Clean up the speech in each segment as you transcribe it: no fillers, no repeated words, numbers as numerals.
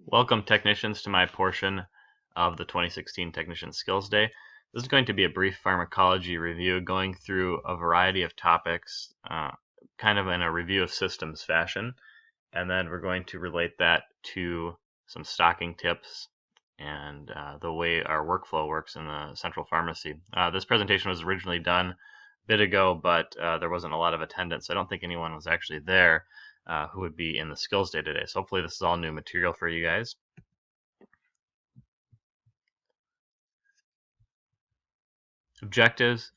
Welcome, technicians, to my portion of the 2016 Technician Skills Day. This is going to be a brief pharmacology review going through a variety of topics, kind of in a review of systems fashion, and then we're going to relate that to some stocking tips and the way our workflow works in the central pharmacy. This presentation was originally done a bit ago, but there wasn't a lot of attendance, so I don't think anyone was actually there who would be in the skills day today. So hopefully this is all new material for you guys. Objectives: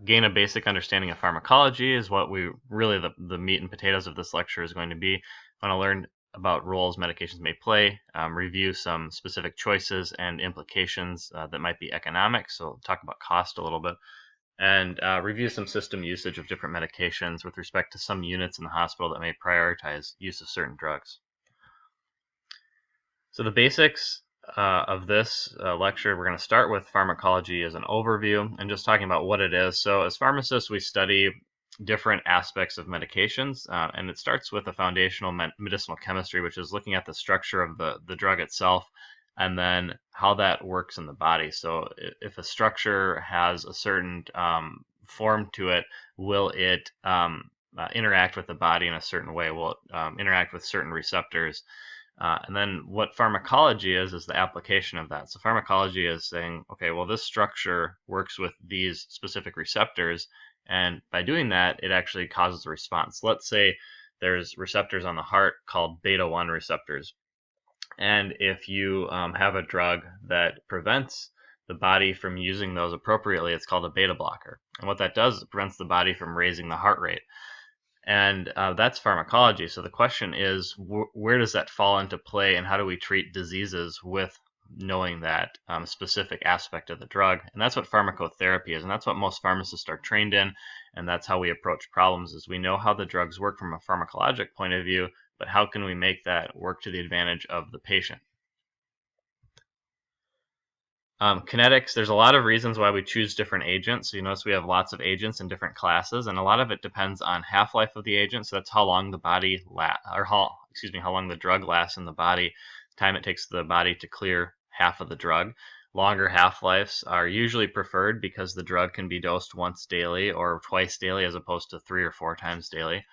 gain a basic understanding of pharmacology is what we really, the meat and potatoes of this lecture is going to be. I want to learn about roles medications may play, review some specific choices and implications that might be economic, so talk about cost a little bit, and review some system usage of different medications with respect to some units in the hospital that may prioritize use of certain drugs. So the basics of this lecture, we're going to start with pharmacology as an overview and just talking about what it is. So as pharmacists, we study different aspects of medications, and it starts with a foundational medicinal chemistry, which is looking at the structure of the drug itself and then how that works in the body. So if a structure has a certain form to it, will it interact with the body in a certain way? Will it interact with certain receptors? And then what pharmacology is the application of that. So pharmacology is saying, okay, well, this structure works with these specific receptors, and by doing that, it actually causes a response. Let's say there's receptors on the heart called beta-1 receptors. And if you have a drug that prevents the body from using those appropriately, it's called a beta blocker. And what that does is it prevents the body from raising the heart rate. And that's pharmacology. So the question is, where does that fall into play, and how do we treat diseases with knowing that specific aspect of the drug? And that's what pharmacotherapy is, and that's what most pharmacists are trained in, and that's how we approach problems, is we know how the drugs work from a pharmacologic point of view, but how can we make that work to the advantage of the patient? Kinetics, there's a lot of reasons why we choose different agents. So you notice we have lots of agents in different classes, and a lot of it depends on half-life of the agent. So that's how long the body how long the drug lasts in the body, time it takes the body to clear half of the drug. Longer half-lives are usually preferred because the drug can be dosed once daily or twice daily as opposed to 3 or 4 times daily.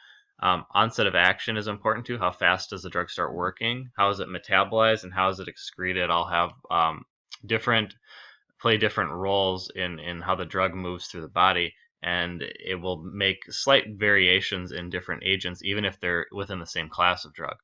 Onset of action is important too. How fast does the drug start working? How is it metabolized, and how is it excreted? All have play different roles in how the drug moves through the body, and it will make slight variations in different agents even if they're within the same class of drug.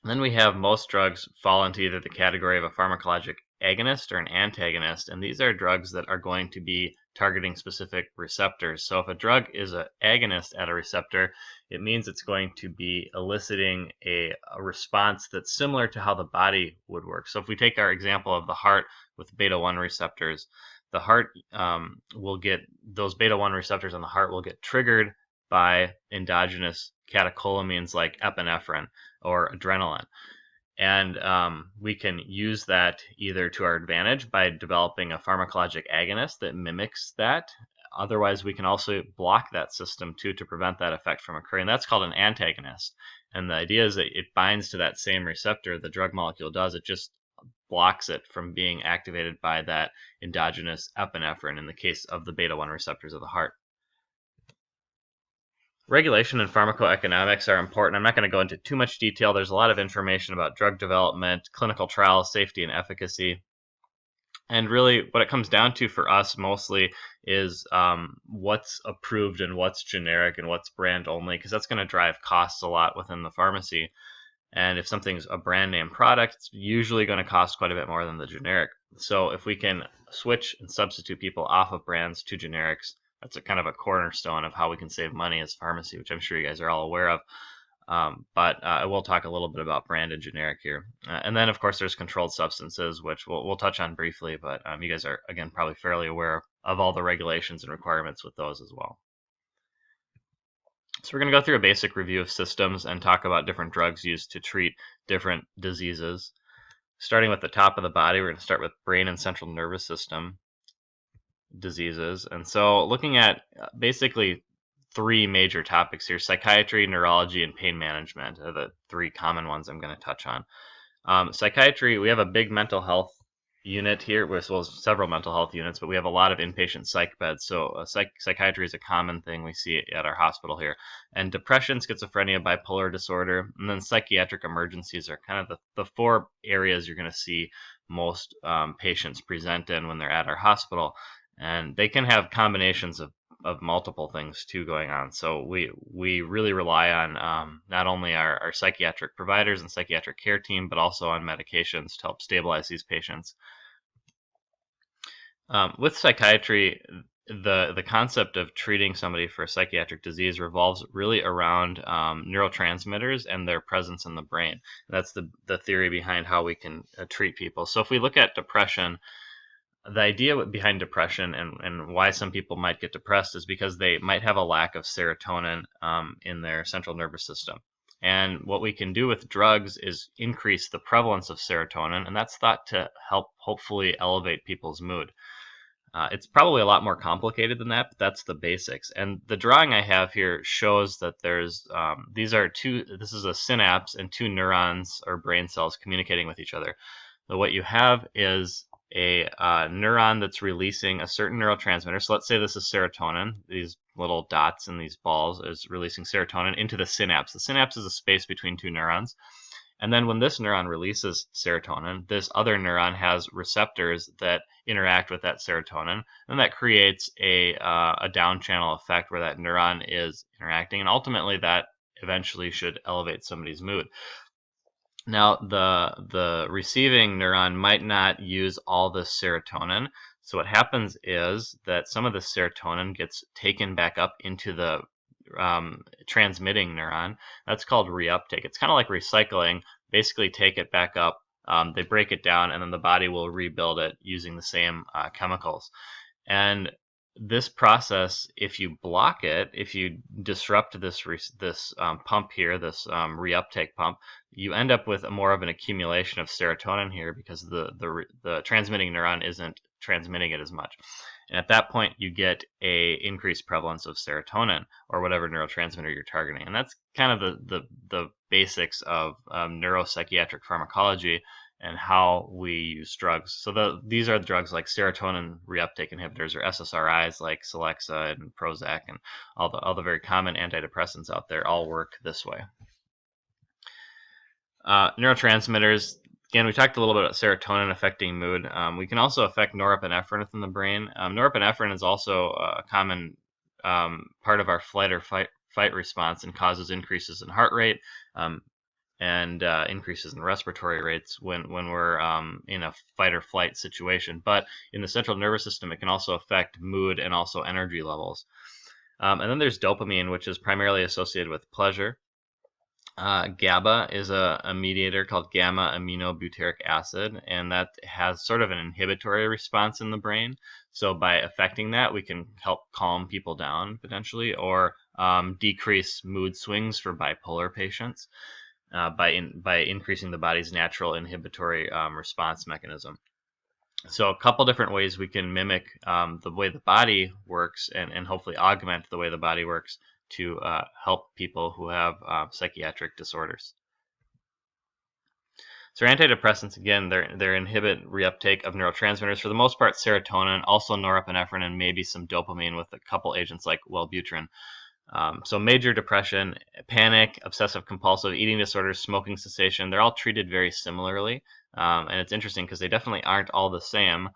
And then we have most drugs fall into either the category of a pharmacologic agonist or an antagonist, and these are drugs that are going to be targeting specific receptors. So if a drug is an agonist at a receptor, it means it's going to be eliciting a response that's similar to how the body would work. So if we take our example of the heart with beta-1 receptors, the heart will get, those beta-1 receptors on the heart will get triggered by endogenous catecholamines like epinephrine or adrenaline. And we can use that either to our advantage by developing a pharmacologic agonist that mimics that. Otherwise, we can also block that system too to prevent that effect from occurring. That's called an antagonist. And the idea is that it binds to that same receptor the drug molecule does. It just blocks it from being activated by that endogenous epinephrine in the case of the beta-1 receptors of the heart. Regulation and pharmacoeconomics are important. I'm not going to go into too much detail. There's a lot of information about drug development, clinical trials, safety, and efficacy. And really, what it comes down to for us mostly is what's approved and what's generic and what's brand only, because that's going to drive costs a lot within the pharmacy. And if something's a brand name product, it's usually going to cost quite a bit more than the generic. So if we can switch and substitute people off of brands to generics, that's a kind of a cornerstone of how we can save money as pharmacy, which I'm sure you guys are all aware of. But I will talk a little bit about brand and generic here. And then, of course, there's controlled substances, which we'll touch on briefly, but you guys are, again, probably fairly aware of all the regulations and requirements with those as well. So we're going to go through a basic review of systems and talk about different drugs used to treat different diseases. Starting with the top of the body, we're going to start with brain and central nervous system diseases. And so looking at basically 3 major topics here: psychiatry, neurology, and pain management are the 3 common ones I'm going to touch on. Psychiatry, we have a big mental health unit here, as well as several mental health units, but we have a lot of inpatient psych beds. So psychiatry is a common thing we see at our hospital here. And depression, schizophrenia, bipolar disorder, and then psychiatric emergencies are kind of the four areas you're going to see most patients present in when they're at our hospital. And they can have combinations of multiple things too going on. So we really rely on not only our psychiatric providers and psychiatric care team, but also on medications to help stabilize these patients. With psychiatry, the concept of treating somebody for a psychiatric disease revolves really around neurotransmitters and their presence in the brain. That's the theory behind how we can treat people. So if we look at depression, the idea behind depression and why some people might get depressed is because they might have a lack of serotonin in their central nervous system. And what we can do with drugs is increase the prevalence of serotonin, and that's thought to help hopefully elevate people's mood. It's probably a lot more complicated than that, but that's the basics. And the drawing I have here shows that there's this is a synapse and two neurons or brain cells communicating with each other. So what you have is a neuron that's releasing a certain neurotransmitter. So let's say this is serotonin. These little dots in these balls is releasing serotonin into the synapse. The synapse is a space between two neurons. And then when this neuron releases serotonin, this other neuron has receptors that interact with that serotonin, and that creates a down channel effect where that neuron is interacting, and ultimately that eventually should elevate somebody's mood. Now, the receiving neuron might not use all this serotonin, so what happens is that some of the serotonin gets taken back up into the transmitting neuron. That's called reuptake. It's kind of like recycling. Basically, take it back up. They break it down, and then the body will rebuild it using the same chemicals. And this process, if you block it, if you disrupt this pump here, this reuptake pump, you end up with more of an accumulation of serotonin here because the transmitting neuron isn't transmitting it as much. And at that point, you get a increased prevalence of serotonin or whatever neurotransmitter you're targeting. And that's kind of the basics of neuropsychiatric pharmacology and how we use drugs. So these are the drugs like serotonin reuptake inhibitors or SSRIs like Celexa and Prozac and all the very common antidepressants out there all work this way. Neurotransmitters, again, we talked a little bit about serotonin affecting mood. We can also affect norepinephrine within the brain. Norepinephrine is also a common part of our flight or fight response and causes increases in heart rate and increases in respiratory rates when we're in a fight or flight situation. But in the central nervous system, it can also affect mood and also energy levels. And then there's dopamine, which is primarily associated with pleasure. GABA is a mediator called gamma aminobutyric acid, and that has sort of an inhibitory response in the brain. So by affecting that, we can help calm people down potentially, or decrease mood swings for bipolar patients by increasing the body's natural inhibitory response mechanism. So a couple different ways we can mimic the way the body works and hopefully augment the way the body works to help people who have psychiatric disorders. So antidepressants, again, they inhibit reuptake of neurotransmitters. For the most part, serotonin, also norepinephrine, and maybe some dopamine with a couple agents like Wellbutrin. So major depression, panic, obsessive compulsive eating disorders, smoking cessation, they're all treated very similarly. And it's interesting because they definitely aren't all the same.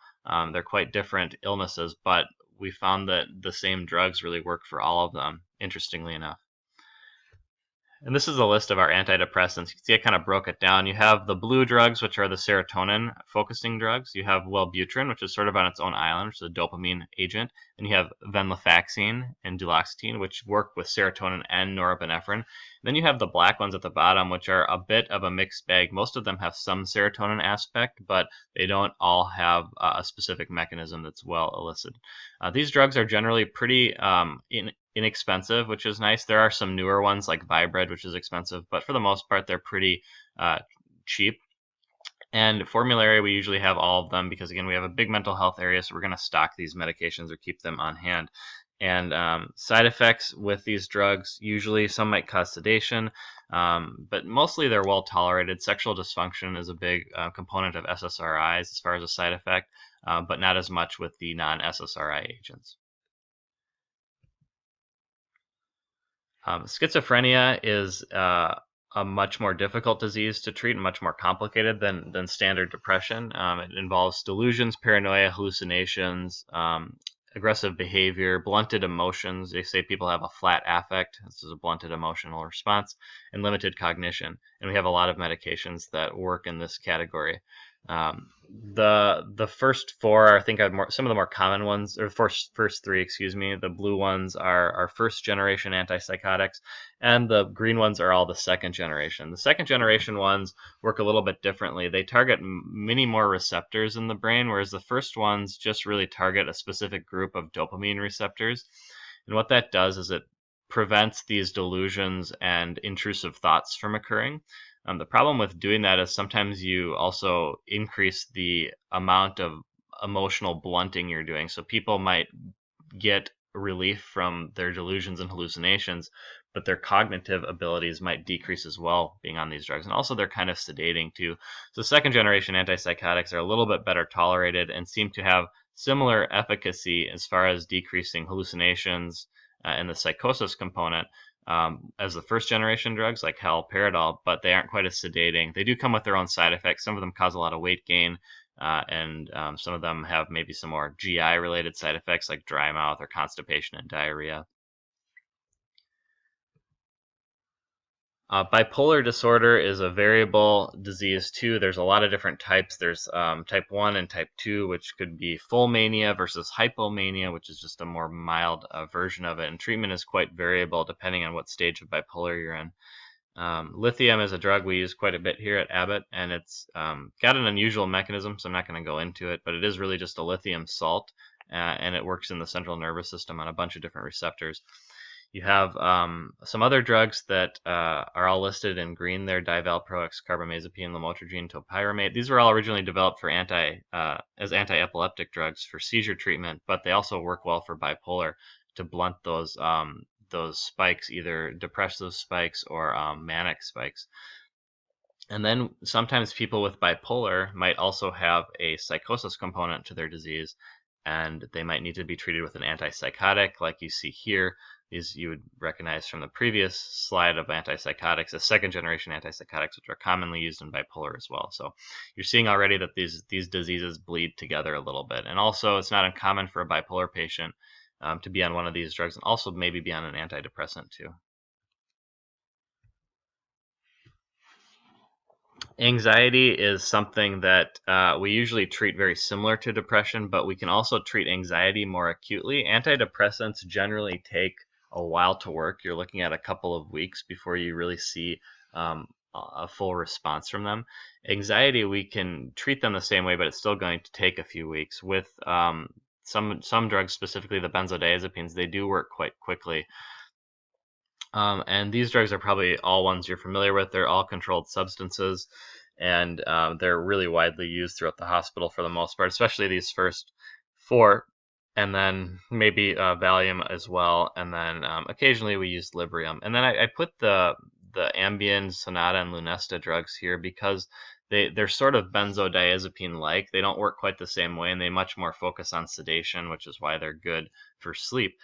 They're quite different illnesses, but we found that the same drugs really work for all of them, interestingly enough. And this is a list of our antidepressants. You can see I kind of broke it down. You have the blue drugs, which are the serotonin focusing drugs. You have Wellbutrin, which is sort of on its own island, which is a dopamine agent. And you have venlafaxine and duloxetine, which work with serotonin and norepinephrine. And then you have the black ones at the bottom, which are a bit of a mixed bag. Most of them have some serotonin aspect, but they don't all have a specific mechanism that's well elicited. These drugs are generally pretty inexpensive, which is nice. There are some newer ones like Vibred, which is expensive, but for the most part, they're pretty cheap. And formulary, we usually have all of them because, again, we have a big mental health area, so we're going to stock these medications or keep them on hand. And side effects with these drugs, usually some might cause sedation. But mostly they're well tolerated. Sexual dysfunction is a big component of SSRIs as far as a side effect, but not as much with the non-SSRI agents. Schizophrenia is a much more difficult disease to treat and much more complicated than standard depression. It involves delusions, paranoia, hallucinations, aggressive behavior, blunted emotions. They say people have a flat affect. This is a blunted emotional response, and limited cognition. And we have a lot of medications that work in this category. The first four, I think, are some of the more common ones, or first three, excuse me. The blue ones are first generation antipsychotics, and the green ones are all the second generation. The second generation ones work a little bit differently. They target many more receptors in the brain, whereas the first ones just really target a specific group of dopamine receptors. And what that does is it prevents these delusions and intrusive thoughts from occurring. The problem with doing that is sometimes you also increase the amount of emotional blunting you're doing. So people might get relief from their delusions and hallucinations, but their cognitive abilities might decrease as well being on these drugs. And also they're kind of sedating too. So second generation antipsychotics are a little bit better tolerated and seem to have similar efficacy as far as decreasing hallucinations and the psychosis component as the first generation drugs like haloperidol, but they aren't quite as sedating. They do come with their own side effects. Some of them cause a lot of weight gain, and some of them have maybe some more GI related side effects like dry mouth or constipation and diarrhea. Bipolar disorder is a variable disease too. There's a lot of different types. There's type 1 and type 2, which could be full mania versus hypomania, which is just a more mild version of it. And treatment is quite variable depending on what stage of bipolar you're in. Lithium is a drug we use quite a bit here at Abbott, and it's got an unusual mechanism, so I'm not going to go into it, but it is really just a lithium salt, and it works in the central nervous system on a bunch of different receptors. You have some other drugs that are all listed in green there: divalproex, carbamazepine, lamotrigine, topiramate. These were all originally developed for as anti-epileptic drugs for seizure treatment, but they also work well for bipolar to blunt those spikes, either depressive spikes or manic spikes. And then sometimes people with bipolar might also have a psychosis component to their disease, and they might need to be treated with an antipsychotic like you see here. These you would recognize from the previous slide of antipsychotics as second generation antipsychotics, which are commonly used in bipolar as well. So you're seeing already that these diseases bleed together a little bit. And also it's not uncommon for a bipolar patient to be on one of these drugs and also maybe be on an antidepressant too. Anxiety is something that we usually treat very similar to depression, but we can also treat anxiety more acutely. Antidepressants generally take a while to work. You're looking at a couple of weeks before you really see a full response from them. Anxiety, we can treat them the same way, but it's still going to take a few weeks. With some drugs, specifically the benzodiazepines, they do work quite quickly. And these drugs are probably all ones you're familiar with. They're all controlled substances, and they're really widely used throughout the hospital for the most part, especially these first four, and then maybe Valium as well, and then occasionally we use Librium. And then I put the Ambien, Sonata, and Lunesta drugs here because they're sort of benzodiazepine-like. They don't work quite the same way, and they much more focus on sedation, which is why they're good for sleep.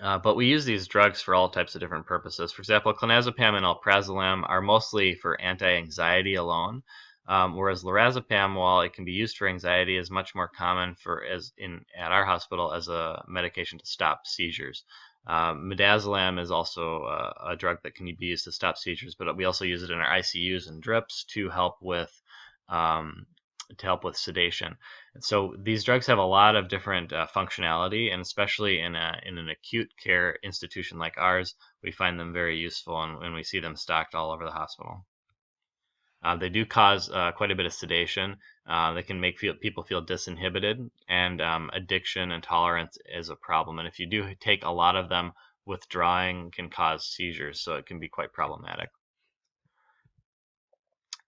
But we use these drugs for all types of different purposes. For example, clonazepam and alprazolam are mostly for anti-anxiety alone, whereas lorazepam, while it can be used for anxiety, is much more common at our hospital as a medication to stop seizures. Midazolam is also a drug that can be used to stop seizures, but we also use it in our ICUs and drips to help with sedation. And so these drugs have a lot of different functionality, and especially in an acute care institution like ours, we find them very useful, and we see them stocked all over the hospital. They do cause quite a bit of sedation. They can make people feel disinhibited, and addiction and tolerance is a problem. And if you do take a lot of them, withdrawing can cause seizures, so it can be quite problematic.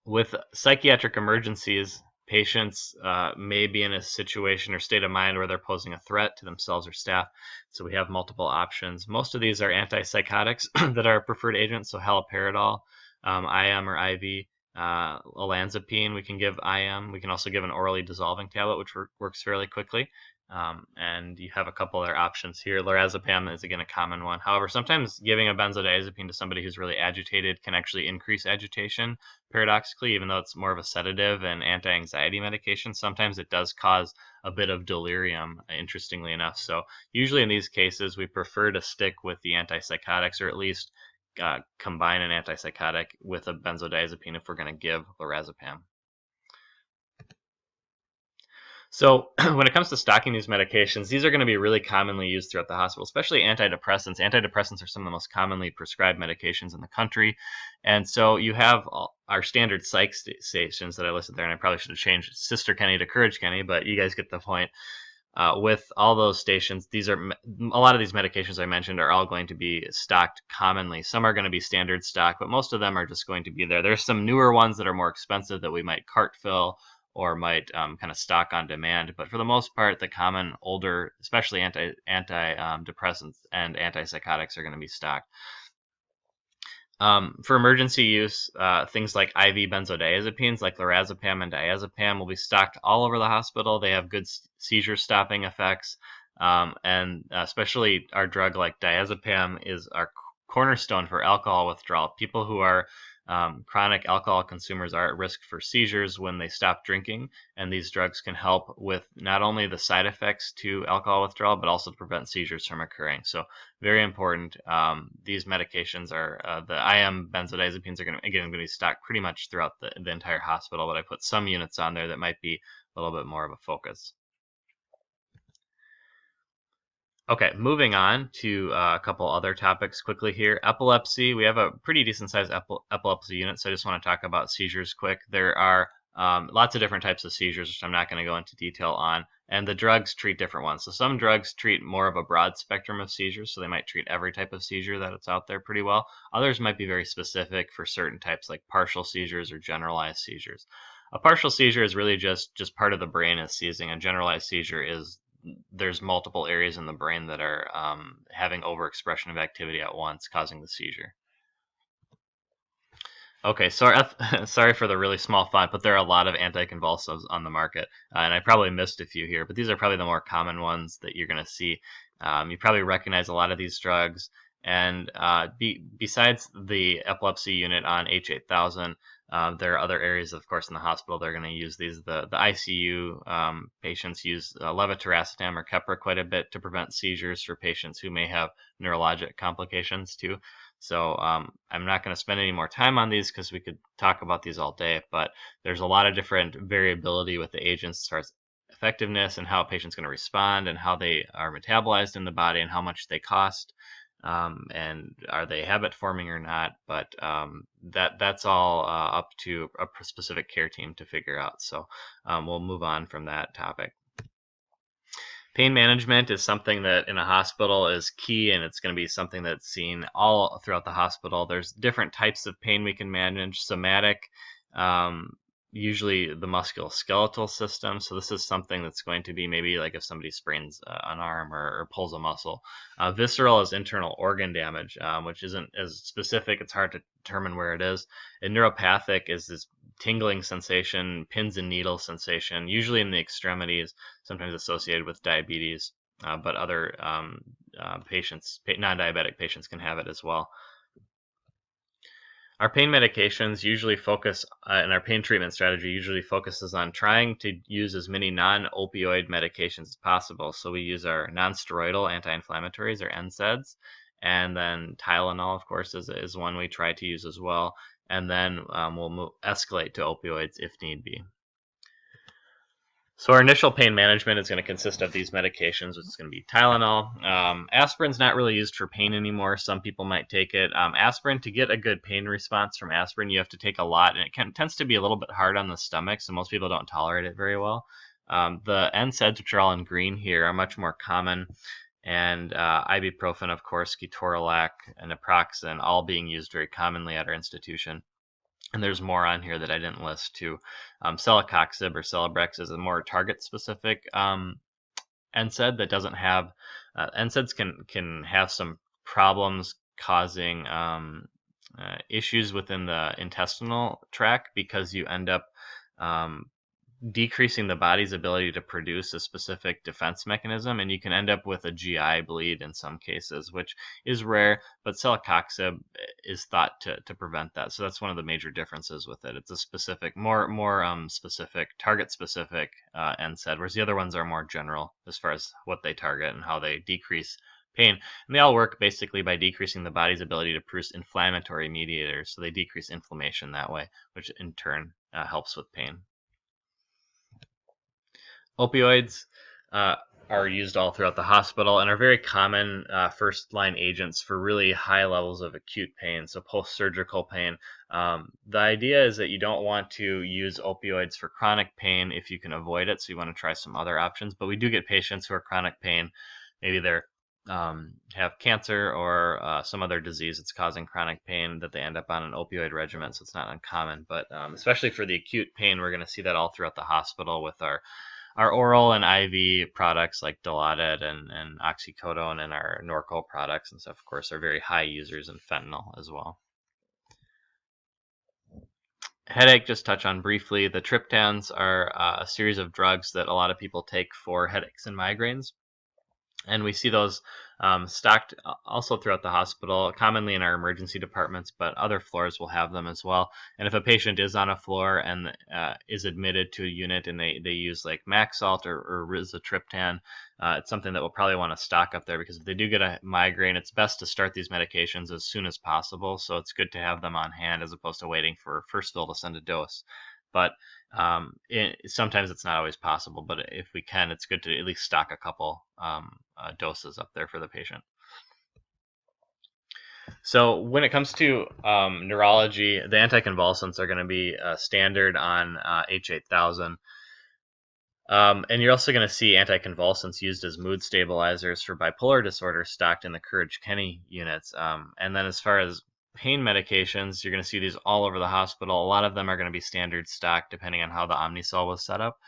With psychiatric emergencies, patients may be in a situation or state of mind where they're posing a threat to themselves or staff. So we have multiple options. Most of these are antipsychotics that are preferred agents, so haloperidol, IM or IV, olanzapine we can give IM. We can also give an orally dissolving tablet, which works fairly quickly. And you have a couple other options here. Lorazepam is, again, a common one. However, sometimes giving a benzodiazepine to somebody who's really agitated can actually increase agitation, paradoxically, even though it's more of a sedative and anti-anxiety medication. Sometimes it does cause a bit of delirium, interestingly enough. So usually in these cases, we prefer to stick with the antipsychotics, or at least combine an antipsychotic with a benzodiazepine if we're going to give lorazepam. So when it comes to stocking these medications, these are going to be really commonly used throughout the hospital, especially antidepressants. Antidepressants are some of the most commonly prescribed medications in the country. And so you have our standard psych stations that I listed there, and I probably should have changed Sister Kenny to Courage Kenny, but you guys get the point. With all those stations, a lot of these medications I mentioned are all going to be stocked commonly. Some are going to be standard stock, but most of them are just going to be there. There's some newer ones that are more expensive that we might cart fill or might kind of stock on demand. But for the most part, the common older, especially antidepressants and antipsychotics, are going to be stocked. For emergency use, things like IV benzodiazepines like lorazepam and diazepam will be stocked all over the hospital. They have good seizure stopping effects, and especially our drug like diazepam is our cornerstone for alcohol withdrawal. People who are chronic alcohol consumers are at risk for seizures when they stop drinking, and these drugs can help with not only the side effects to alcohol withdrawal, but also to prevent seizures from occurring. So very important. These medications are, the IM benzodiazepines are going to be stocked pretty much throughout the entire hospital, but I put some units on there that might be a little bit more of a focus. Okay, moving on to a couple other topics quickly here. Epilepsy, we have a pretty decent sized epilepsy unit, so I just want to talk about seizures quick. There are lots of different types of seizures, which I'm not going to go into detail on, and the drugs treat different ones. So some drugs treat more of a broad spectrum of seizures, so they might treat every type of seizure that's out there pretty well. Others might be very specific for certain types, like partial seizures or generalized seizures. A partial seizure is really just part of the brain is seizing. A generalized seizure is there's multiple areas in the brain that are having overexpression of activity at once, causing the seizure. Okay, sorry for the really small font, but there are a lot of anticonvulsives on the market, and I probably missed a few here, but these are probably the more common ones that you're going to see. You probably recognize a lot of these drugs, and besides the epilepsy unit on H8000, there are other areas, of course, in the hospital they're going to use these. The ICU patients use levetiracetam or Keppra quite a bit to prevent seizures for patients who may have neurologic complications too. So I'm not going to spend any more time on these because we could talk about these all day, but there's a lot of different variability with the agents as far as effectiveness and how a patient's going to respond and how they are metabolized in the body and how much they cost. And are they habit forming or not? But that's all up to a specific care team to figure out. So we'll move on from that topic. Pain management is something that in a hospital is key, and it's going to be something that's seen all throughout the hospital. There's different types of pain we can manage. Somatic, usually the musculoskeletal system. So this is something that's going to be maybe like if somebody sprains an arm or pulls a muscle. Visceral is internal organ damage, which isn't as specific. It's hard to determine where it is. And neuropathic is this tingling sensation, pins and needles sensation, usually in the extremities, sometimes associated with diabetes, but other patients, non-diabetic patients, can have it as well. Our pain medications usually focus, and our pain treatment strategy usually focuses on trying to use as many non-opioid medications as possible. So we use our non-steroidal anti-inflammatories, or NSAIDs, and then Tylenol, of course, is one we try to use as well. And then we'll escalate to opioids if need be. So our initial pain management is going to consist of these medications, which is going to be Tylenol. Aspirin's not really used for pain anymore. Some people might take it. Aspirin, to get a good pain response from aspirin, you have to take a lot, and it tends to be a little bit hard on the stomach, so most people don't tolerate it very well. The NSAIDs, which are all in green here, are much more common, and ibuprofen, of course, ketorolac, and naproxen, all being used very commonly at our institution. And there's more on here that I didn't list too. Celecoxib or Celebrex is a more target-specific NSAID that doesn't have NSAIDs can have some problems causing issues within the intestinal tract because you end up decreasing the body's ability to produce a specific defense mechanism, and you can end up with a GI bleed in some cases, which is rare, but celecoxib is thought to prevent that. So that's one of the major differences with it. It's a specific, more specific, target-specific NSAID, whereas the other ones are more general as far as what they target and how they decrease pain. And they all work basically by decreasing the body's ability to produce inflammatory mediators, so they decrease inflammation that way, which in turn helps with pain. Opioids are used all throughout the hospital and are very common first-line agents for really high levels of acute pain, so post-surgical pain. The idea is that you don't want to use opioids for chronic pain if you can avoid it, so you want to try some other options. But we do get patients who are chronic pain. Maybe they're have cancer or some other disease that's causing chronic pain that they end up on an opioid regimen, so it's not uncommon. But especially for the acute pain, we're going to see that all throughout the hospital with our oral and IV products like Dilaudid and oxycodone, and our Norco products and stuff, of course, are very high users in fentanyl as well. Headache, just touch on briefly. The triptans are a series of drugs that a lot of people take for headaches and migraines. And we see those stocked also throughout the hospital, commonly in our emergency departments, but other floors will have them as well. And if a patient is on a floor and is admitted to a unit and they use like Maxalt or rizatriptan, it's something that we'll probably want to stock up there, because if they do get a migraine, it's best to start these medications as soon as possible. So it's good to have them on hand as opposed to waiting for first fill to send a dose. But sometimes it's not always possible, but if we can, it's good to at least stock a couple doses up there for the patient. So when it comes to neurology, the anticonvulsants are going to be standard on H8000. And you're also going to see anticonvulsants used as mood stabilizers for bipolar disorder stocked in the Courage-Kenny units. And then as far as pain medications, you're going to see these all over the hospital. A lot of them are going to be standard stock depending on how the Omnicell was set up.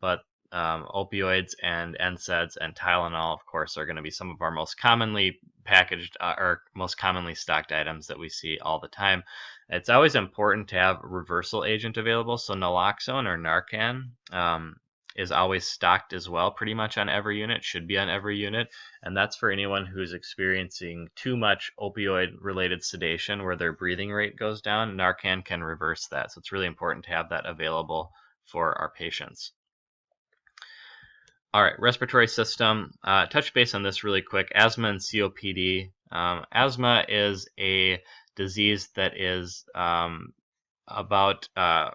But opioids and NSAIDs and Tylenol, of course, are going to be some of our most commonly packaged or most commonly stocked items that we see all the time. It's always important to have reversal agent available. So naloxone or Narcan is always stocked as well, pretty much on every unit, should be on every unit. And that's for anyone who's experiencing too much opioid-related sedation where their breathing rate goes down. Narcan can reverse that. So it's really important to have that available for our patients. All right, respiratory system. Touch base on this really quick. Asthma and COPD. Asthma is a disease that is about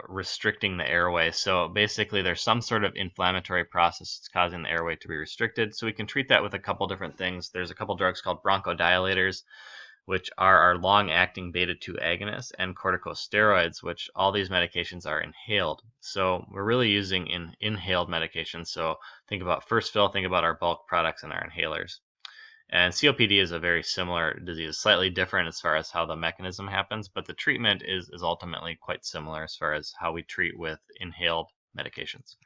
restricting the airway. So basically there's some sort of inflammatory process that's causing the airway to be restricted. So we can treat that with a couple different things. There's a couple drugs called bronchodilators, which are our long-acting beta-2 agonists, and corticosteroids, which all these medications are inhaled. So we're really using inhaled medications. So think about first fill, think about our bulk products and our inhalers. And COPD is a very similar disease, slightly different as far as how the mechanism happens, but the treatment is ultimately quite similar as far as how we treat with inhaled medications.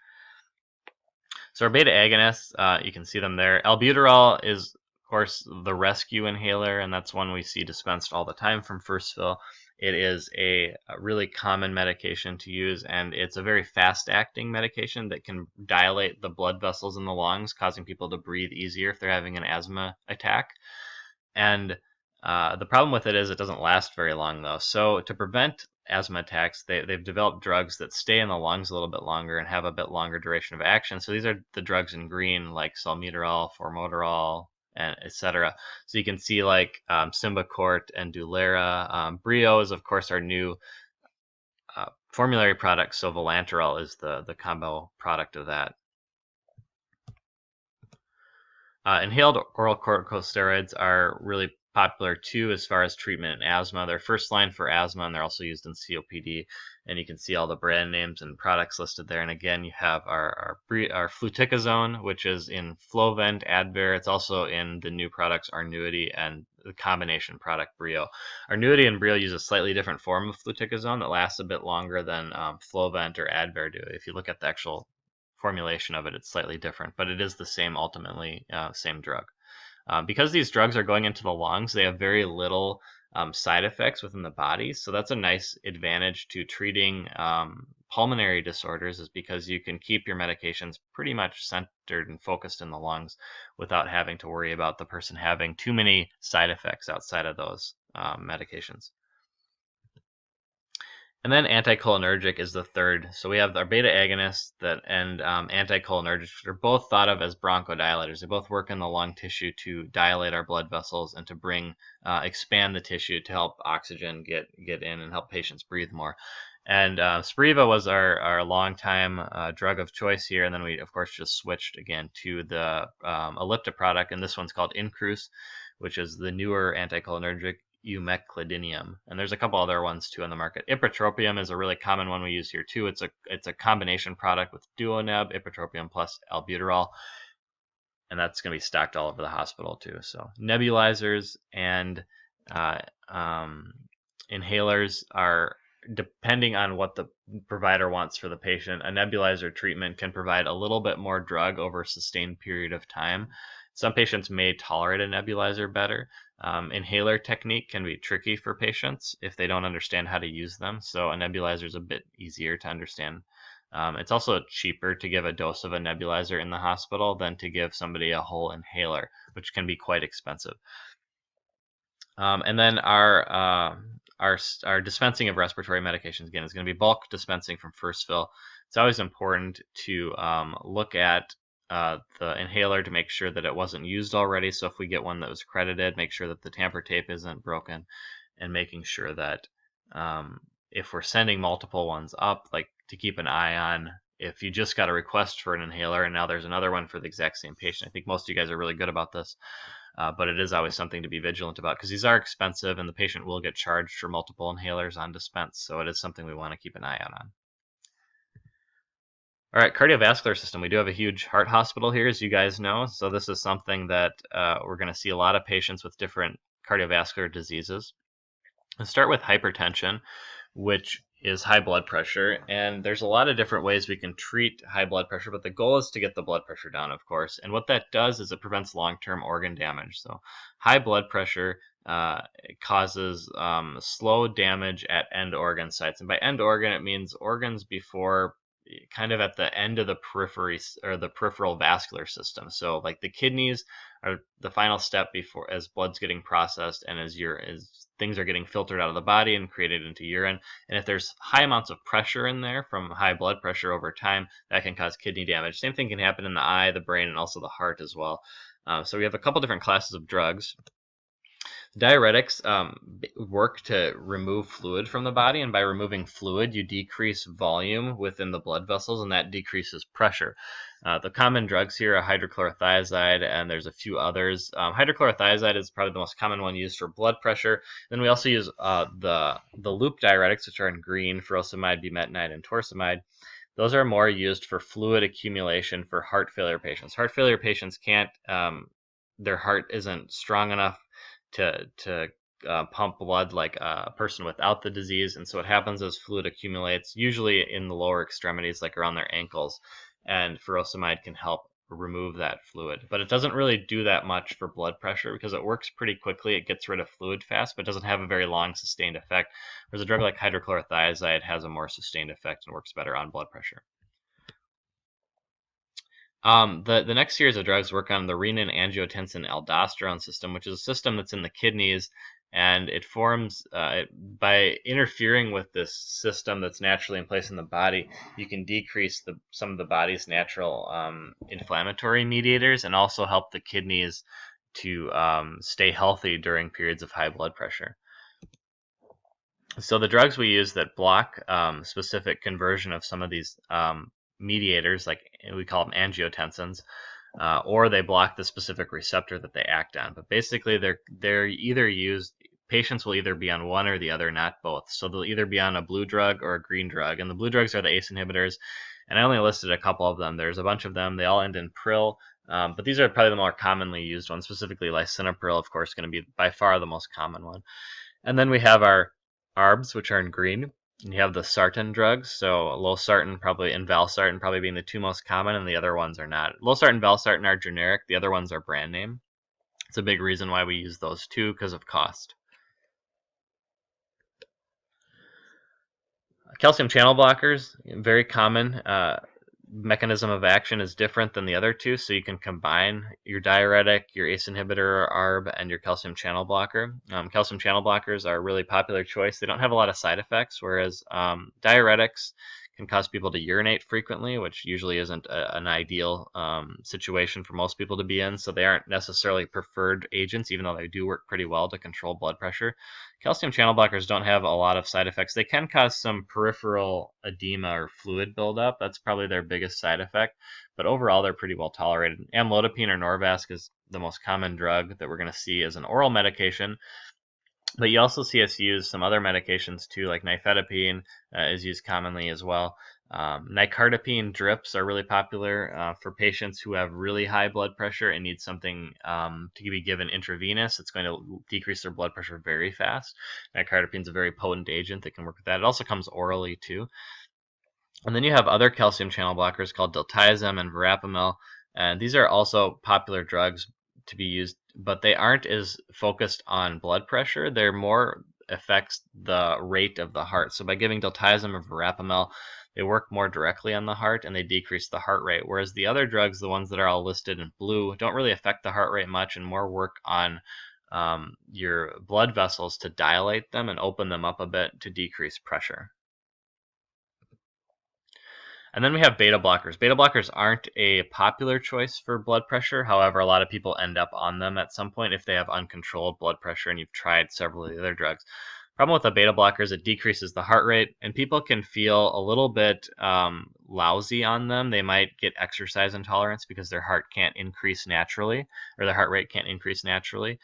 So our beta agonists, you can see them there. Albuterol is, of course, the rescue inhaler, and that's one we see dispensed all the time from first fill. It is a really common medication to use, and it's a very fast-acting medication that can dilate the blood vessels in the lungs, causing people to breathe easier if they're having an asthma attack. And the problem with it is it doesn't last very long, though. So to prevent asthma attacks, they've developed drugs that stay in the lungs a little bit longer and have a bit longer duration of action. So these are the drugs in green, like salmeterol, formoterol, and etc. So you can see like Symbicort and Dulera. Brio is, of course, our new formulary product. So Vilanterol is the combo product of that. Inhaled oral corticosteroids are really popular too as far as treatment in asthma. They're first line for asthma, and they're also used in COPD. And you can see all the brand names and products listed there. And again, you have our fluticasone, which is in Flovent, Advair. It's also in the new products Arnuity and the combination product Brio. Arnuity and Brio use a slightly different form of fluticasone that lasts a bit longer than Flovent or Advair do. If you look at the actual formulation of it, it's slightly different, but it is the same, ultimately same drug. Because these drugs are going into the lungs, they have very little side effects within the body. So that's a nice advantage to treating pulmonary disorders, is because you can keep your medications pretty much centered and focused in the lungs without having to worry about the person having too many side effects outside of those medications. And then anticholinergic is the third. So we have our beta agonists and anticholinergics. They're both thought of as bronchodilators. They both work in the lung tissue to dilate our blood vessels and to expand the tissue to help oxygen get in and help patients breathe more. And Spiriva was our longtime drug of choice here. And then we, of course, just switched again to the Ellipta product. And this one's called Incruse, which is the newer anticholinergic, umeclidinium, and there's a couple other ones too on the market. Ipratropium is a really common one we use here too. It's a combination product with Duoneb, ipratropium plus albuterol, and that's going to be stocked all over the hospital too. So nebulizers and inhalers are, depending on what the provider wants for the patient. A nebulizer treatment can provide a little bit more drug over a sustained period of time. Some patients may tolerate a nebulizer better. Inhaler technique can be tricky for patients if they don't understand how to use them. So a nebulizer is a bit easier to understand. It's also cheaper to give a dose of a nebulizer in the hospital than to give somebody a whole inhaler, which can be quite expensive. And then our dispensing of respiratory medications, again, is going to be bulk dispensing from first fill. It's always important to look at the inhaler to make sure that it wasn't used already. So if we get one that was credited, make sure that the tamper tape isn't broken, and making sure that if we're sending multiple ones up, like to keep an eye on if you just got a request for an inhaler and now there's another one for the exact same patient. I think most of you guys are really good about this, but it is always something to be vigilant about, because these are expensive and the patient will get charged for multiple inhalers on dispense. So it is something we want to keep an eye out on. All right, cardiovascular system. We do have a huge heart hospital here, as you guys know. So this is something that we're going to see a lot of patients with different cardiovascular diseases. Let's start with hypertension, which is high blood pressure. And there's a lot of different ways we can treat high blood pressure, but the goal is to get the blood pressure down, of course. And what that does is it prevents long-term organ damage. So high blood pressure causes slow damage at end organ sites. And by end organ, it means organs before, kind of at the end of the periphery or the peripheral vascular system. So like the kidneys are the final step before, as blood's getting processed and as things are getting filtered out of the body and created into urine. And if there's high amounts of pressure in there from high blood pressure over time, that can cause kidney damage. Same thing can happen in the eye, the brain, and also the heart as well. So we have a couple different classes of drugs. Diuretics work to remove fluid from the body, and by removing fluid, you decrease volume within the blood vessels, and that decreases pressure. The common drugs here are hydrochlorothiazide, and there's a few others. Hydrochlorothiazide is probably the most common one used for blood pressure. Then we also use the loop diuretics, which are in green, furosemide, bumetanide, and torsemide. Those are more used for fluid accumulation for heart failure patients. Heart failure patients can't, their heart isn't strong enough to pump blood like a person without the disease, and so what happens is fluid accumulates, usually in the lower extremities, like around their ankles, and furosemide can help remove that fluid. But it doesn't really do that much for blood pressure because it works pretty quickly. It gets rid of fluid fast, but doesn't have a very long sustained effect, whereas a drug like hydrochlorothiazide has a more sustained effect and works better on blood pressure. The next series of drugs work on the renin-angiotensin-aldosterone system, which is a system that's in the kidneys, and it forms, by interfering with this system that's naturally in place in the body, you can decrease some of the body's natural inflammatory mediators and also help the kidneys to stay healthy during periods of high blood pressure. So the drugs we use that block specific conversion of some of these mediators, like we call them angiotensins, or they block the specific receptor that they act on. But basically, they're either used. Patients will either be on one or the other, not both. So they'll either be on a blue drug or a green drug, and the blue drugs are the ACE inhibitors. And I only listed a couple of them. There's a bunch of them. They all end in pril, but these are probably the more commonly used ones. Specifically, lisinopril, of course, going to be by far the most common one. And then we have our ARBs, which are in green. And you have the sartan drugs, so losartan probably and valsartan probably being the two most common, and the other ones are not. Losartan and valsartan are generic. The other ones are brand name. It's a big reason why we use those two, because of cost. Calcium channel blockers, very common. Mechanism of action is different than the other two, so you can combine your diuretic, your ACE inhibitor or ARB, and your calcium channel blocker. Calcium channel blockers are a really popular choice. They don't have a lot of side effects, whereas diuretics can cause people to urinate frequently, which usually isn't an ideal situation for most people to be in, so they aren't necessarily preferred agents, even though they do work pretty well to control blood pressure. Calcium channel blockers don't have a lot of side effects. They can cause some peripheral edema or fluid buildup. That's probably their biggest side effect, but overall they're pretty well tolerated. Amlodipine or Norvasc is the most common drug that we're going to see as an oral medication. But you also see us use some other medications too, like nifedipine is used commonly as well. Nicardipine drips are really popular for patients who have really high blood pressure and need something to be given intravenous. It's going to decrease their blood pressure very fast. Nicardipine is a very potent agent that can work with that. It also comes orally too. And then you have other calcium channel blockers called diltiazem and verapamil, and these are also popular drugs to be used, but they aren't as focused on blood pressure. They're more affects the rate of the heart. So by giving diltiazem or verapamil, they work more directly on the heart and they decrease the heart rate. Whereas the other drugs, the ones that are all listed in blue, don't really affect the heart rate much and more work on your blood vessels to dilate them and open them up a bit to decrease pressure. And then we have beta blockers. Beta blockers aren't a popular choice for blood pressure. However, a lot of people end up on them at some point if they have uncontrolled blood pressure and you've tried several of the other drugs. Problem with the beta blockers, it decreases the heart rate, and people can feel a little bit lousy on them. They might get exercise intolerance because their heart can't increase naturally, or their heart rate can't increase naturally.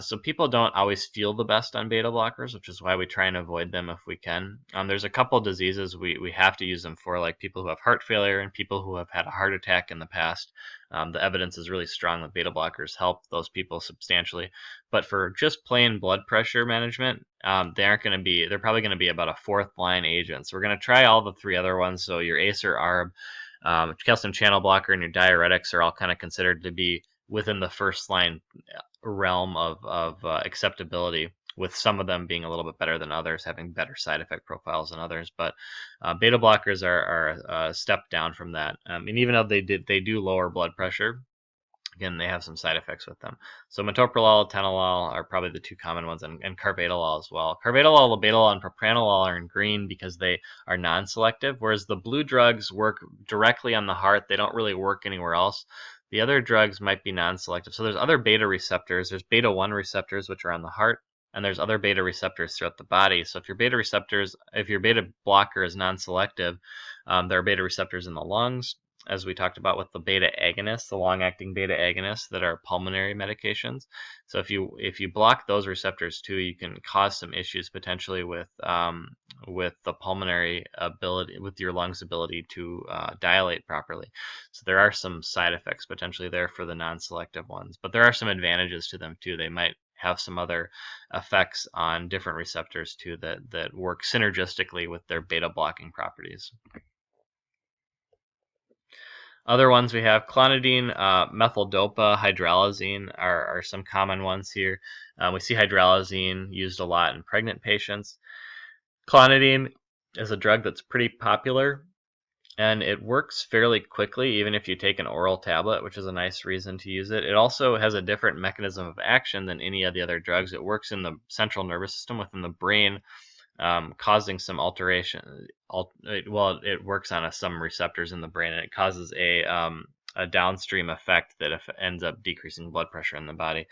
So people don't always feel the best on beta blockers, which is why we try and avoid them if we can. There's a couple diseases we have to use them for, like people who have heart failure and people who have had a heart attack in the past. The evidence is really strong that beta blockers help those people substantially. But for just plain blood pressure management, they're probably going to be about a fourth line agent. So we're going to try all the three other ones. So your ACE or ARB, calcium channel blocker, and your diuretics are all kind of considered to be within the first line realm of acceptability, with some of them being a little bit better than others, having better side effect profiles than others. But beta blockers are a step down from that. And even though they do lower blood pressure, again, they have some side effects with them. So metoprolol, atenolol are probably the two common ones, and carvedilol as well. Carvedilol, labetalol, and propranolol are in green because they are non-selective, whereas the blue drugs work directly on the heart. They don't really work anywhere else. The other drugs might be non-selective. So there's other beta receptors. There's beta-1 receptors, which are on the heart, and there's other beta receptors throughout the body. So if your beta blocker is non-selective, there are beta receptors in the lungs, as we talked about with the beta agonists, the long-acting beta agonists that are pulmonary medications. So if you block those receptors too, you can cause some issues potentially with the pulmonary ability, with your lungs' ability to dilate properly. So there are some side effects potentially there for the non-selective ones, but there are some advantages to them too. They might have some other effects on different receptors too that work synergistically with their beta blocking properties. Other ones we have clonidine, methyl-dopa, hydralazine are some common ones here. We see hydralazine used a lot in pregnant patients. Clonidine is a drug that's pretty popular, and it works fairly quickly even if you take an oral tablet, which is a nice reason to use it. It also has a different mechanism of action than any of the other drugs. It works in the central nervous system within the brain, causing some alteration. It works on some receptors in the brain, and it causes a downstream effect that ends up decreasing blood pressure in the body.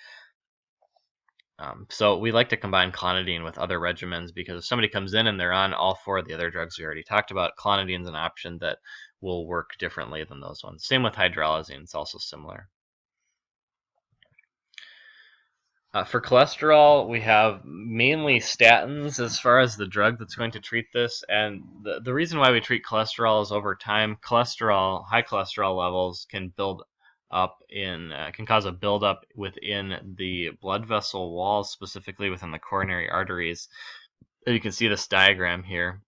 So we like to combine clonidine with other regimens because if somebody comes in and they're on all 4 of the other drugs we already talked about, clonidine is an option that will work differently than those ones. Same with hydralazine, it's also similar. For cholesterol, we have mainly statins as far as the drug that's going to treat this. And the reason why we treat cholesterol is over time, high cholesterol levels can build up can cause a buildup within the blood vessel walls, specifically within the coronary arteries. You can see this diagram here.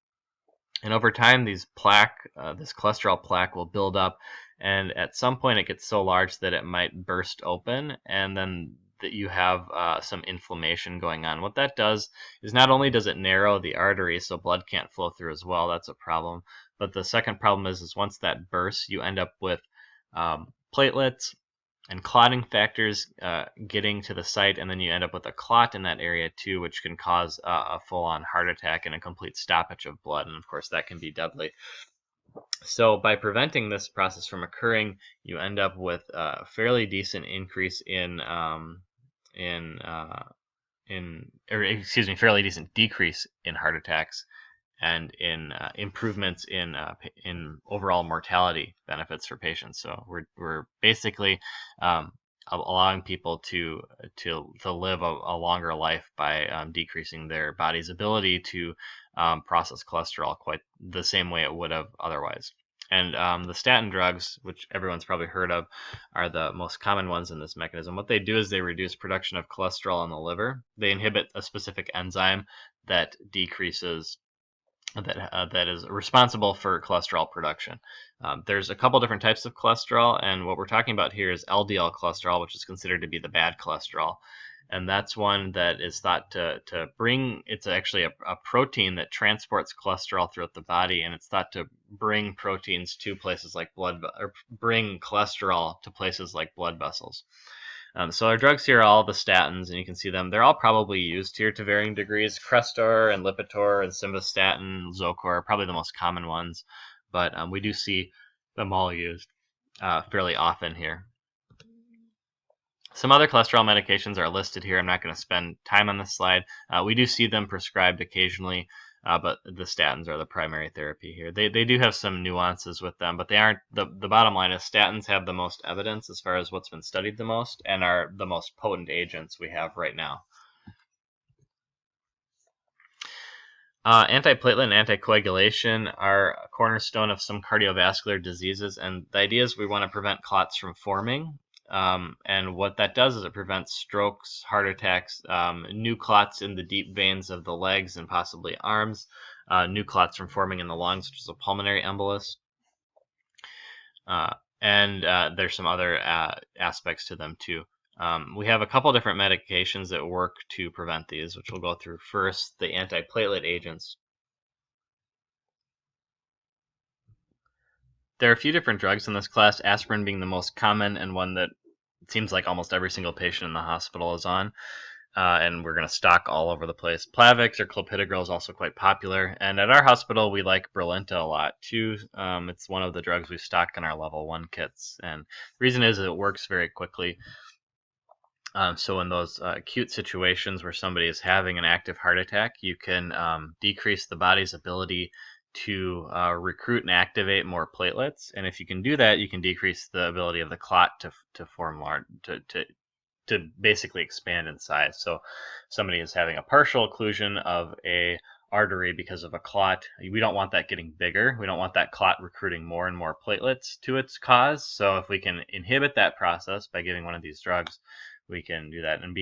And over time, this cholesterol plaque will build up, and at some point it gets so large that it might burst open, and then that you have some inflammation going on. What that does is not only does it narrow the artery so blood can't flow through as well, that's a problem, but the second problem is once that bursts, you end up with platelets and clotting factors getting to the site, and then you end up with a clot in that area too, which can cause a full-on heart attack and a complete stoppage of blood, and of course that can be deadly. So by preventing this process from occurring, you end up with a fairly decent increase fairly decent decrease in heart attacks and in improvements in overall mortality benefits for patients. So we're basically allowing people to live a longer life by decreasing their body's ability to process cholesterol quite the same way it would have otherwise. And the statin drugs, which everyone's probably heard of, are the most common ones in this mechanism. What they do is they reduce production of cholesterol in the liver. They inhibit a specific enzyme that decreases that is responsible for cholesterol production. There's a couple different types of cholesterol, and what we're talking about here is LDL cholesterol, which is considered to be the bad cholesterol. And that's one that is thought to bring, it's actually a protein that transports cholesterol throughout the body, and it's thought to bring proteins to places like bring cholesterol to places like blood vessels. So our drugs here are all the statins, and you can see them. They're all probably used here to varying degrees. Crestor and Lipitor and Simvastatin, Zocor are probably the most common ones, but we do see them all used fairly often here. Some other cholesterol medications are listed here. I'm not going to spend time on this slide. We do see them prescribed occasionally, but the statins are the primary therapy here. They do have some nuances with them, but they aren't. The bottom line is statins have the most evidence as far as what's been studied the most and are the most potent agents we have right now. Antiplatelet and anticoagulation are a cornerstone of some cardiovascular diseases, and the idea is we want to prevent clots from forming. And what that does is it prevents strokes, heart attacks, new clots in the deep veins of the legs and possibly arms, new clots from forming in the lungs, which is a pulmonary embolus. And there's some other aspects to them too. We have a couple different medications that work to prevent these, which we'll go through. First, the antiplatelet agents. There are a few different drugs in this class, aspirin being the most common and one that it seems like almost every single patient in the hospital is on, and we're going to stock all over the place. Plavix or clopidogrel is also quite popular, and at our hospital we like Brilinta a lot too. It's one of the drugs we stock in our level 1 kits, and the reason is it works very quickly. So in those acute situations where somebody is having an active heart attack, you can decrease the body's ability to recruit and activate more platelets, and if you can do that, you can decrease the ability of the clot to form large, to basically expand in size. So somebody is having a partial occlusion of a artery because of a clot. We don't want that getting bigger. We don't want that clot recruiting more and more platelets to its cause. So if we can inhibit that process by giving one of these drugs, we can do that. And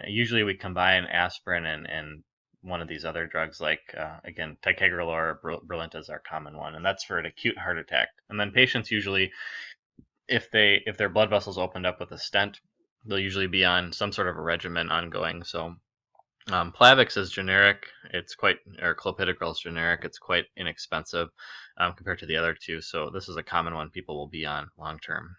usually we combine aspirin and one of these other drugs, like again, ticagrelor or Brilinta is our common one, and that's for an acute heart attack. And then patients usually, if their blood vessels opened up with a stent, they'll usually be on some sort of a regimen ongoing. So Plavix is generic. Or clopidogrel is generic. It's quite inexpensive compared to the other two. So this is a common one people will be on long term.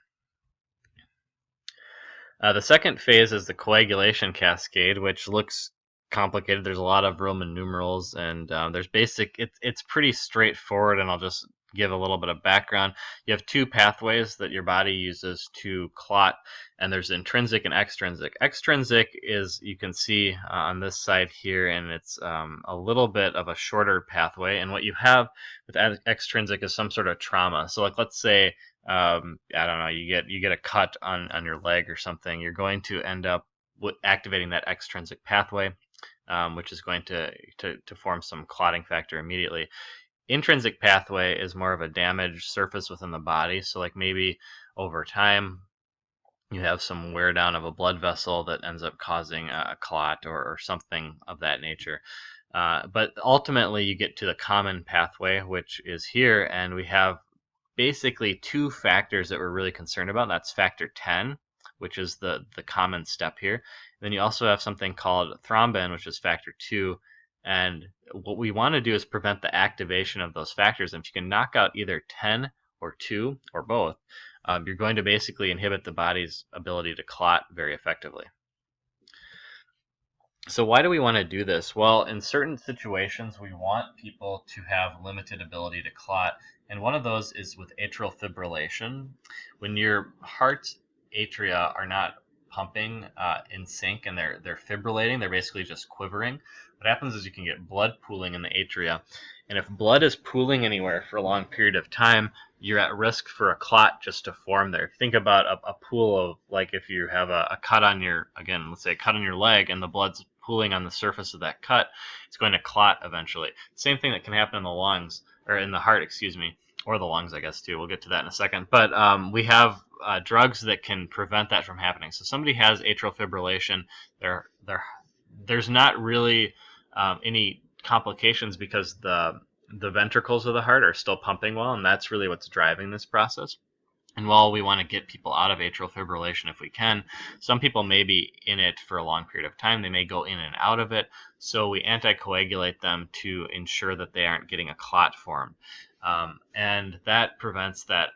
The second phase is the coagulation cascade, which looks complicated. There's a lot of Roman numerals, and it's pretty straightforward, and I'll just give a little bit of background, you have two pathways that your body uses to clot, and there's intrinsic and extrinsic. Extrinsic is, you can see on this side here, and it's a little bit of a shorter pathway. And what you have with extrinsic is some sort of trauma. So, like, let's say, I don't know, you get a cut on your leg or something. You're going to end up with activating that extrinsic pathway, which is going to form some clotting factor immediately. Intrinsic pathway is more of a damaged surface within the body. So, like, maybe over time you have some wear down of a blood vessel that ends up causing a clot or something of that nature. But ultimately you get to the common pathway, which is here, and we have basically two factors that we're really concerned about. That's factor 10, which is the common step here. And then you also have something called thrombin, which is factor 2. And what we want to do is prevent the activation of those factors. And if you can knock out either 10 or 2 or both, you're going to basically inhibit the body's ability to clot very effectively. So why do we want to do this? Well, in certain situations, we want people to have limited ability to clot. And one of those is with atrial fibrillation. When your heart's atria are not pumping in sync and they're fibrillating, they're basically just quivering. What happens is you can get blood pooling in the atria. And if blood is pooling anywhere for a long period of time, you're at risk for a clot just to form there. Think about a pool of, like, if you have a cut on your, again, let's say a cut on your leg and the blood's pooling on the surface of that cut, it's going to clot eventually. Same thing that can happen in the lungs, or in the heart, excuse me, or the lungs, I guess, too. We'll get to that in a second. But we have drugs that can prevent that from happening. So somebody has atrial fibrillation, there's not really any complications because the ventricles of the heart are still pumping well, and that's really what's driving this process. And while we want to get people out of atrial fibrillation if we can, some people may be in it for a long period of time. They may go in and out of it, so we anticoagulate them to ensure that they aren't getting a clot formed. And that prevents that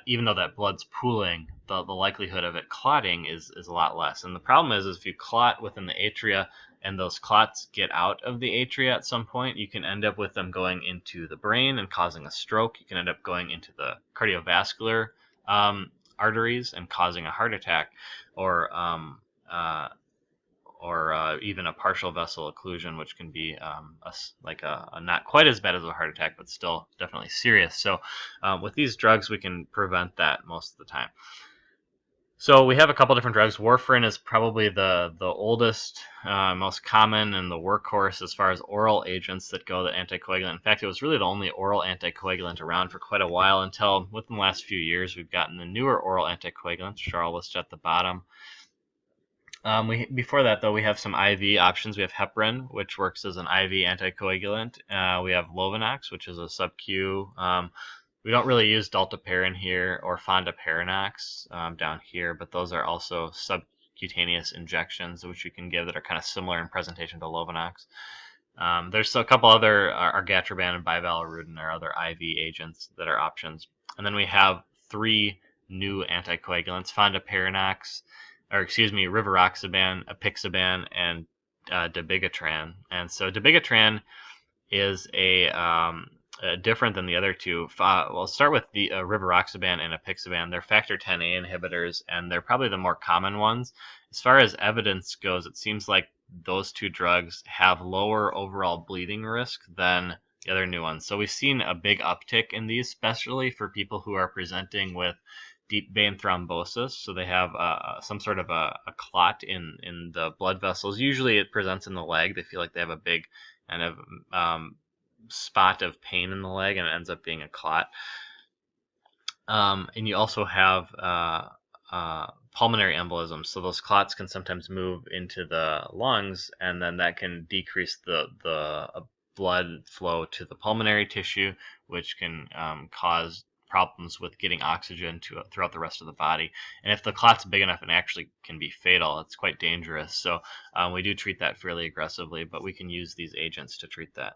even though that blood's pooling, the likelihood of it clotting is a lot less. And the problem is if you clot within the atria and those clots get out of the atria at some point, you can end up with them going into the brain and causing a stroke. You can end up going into the cardiovascular arteries and causing a heart attack, or even a partial vessel occlusion, which can be a not quite as bad as a heart attack, but still definitely serious. So with these drugs, we can prevent that most of the time. So we have a couple different drugs. Warfarin is probably the oldest, most common, and the workhorse as far as oral agents that go, the anticoagulant. In fact, it was really the only oral anticoagulant around for quite a while until within the last few years we've gotten the newer oral anticoagulants, which are all listed at the bottom. Before that, though, we have some IV options. We have heparin, which works as an IV anticoagulant. We have Lovenox, which is a sub-Q. We don't really use dalteparin here or fondaparinux down here, but those are also subcutaneous injections which you can give that are kind of similar in presentation to Lovenox. There's a couple other, argatroban and bivalirudin are other IV agents that are options. And then we have 3 new anticoagulants, fondaparinux, rivaroxaban, apixaban, and dabigatran. And so dabigatran is different than the other two. We'll start with the rivaroxaban and apixaban. They're factor 10A inhibitors, and they're probably the more common ones. As far as evidence goes, it seems like those two drugs have lower overall bleeding risk than the other new ones. So we've seen a big uptick in these, especially for people who are presenting with deep vein thrombosis. So they have some sort of a clot in the blood vessels. Usually it presents in the leg. They feel like they have a big kind of spot of pain in the leg, and it ends up being a clot. And you also have pulmonary embolism. So those clots can sometimes move into the lungs, and then that can decrease the blood flow to the pulmonary tissue, which can cause problems with getting oxygen throughout the rest of the body. And if the clot's big enough, it actually can be fatal. It's quite dangerous. So we do treat that fairly aggressively, but we can use these agents to treat that.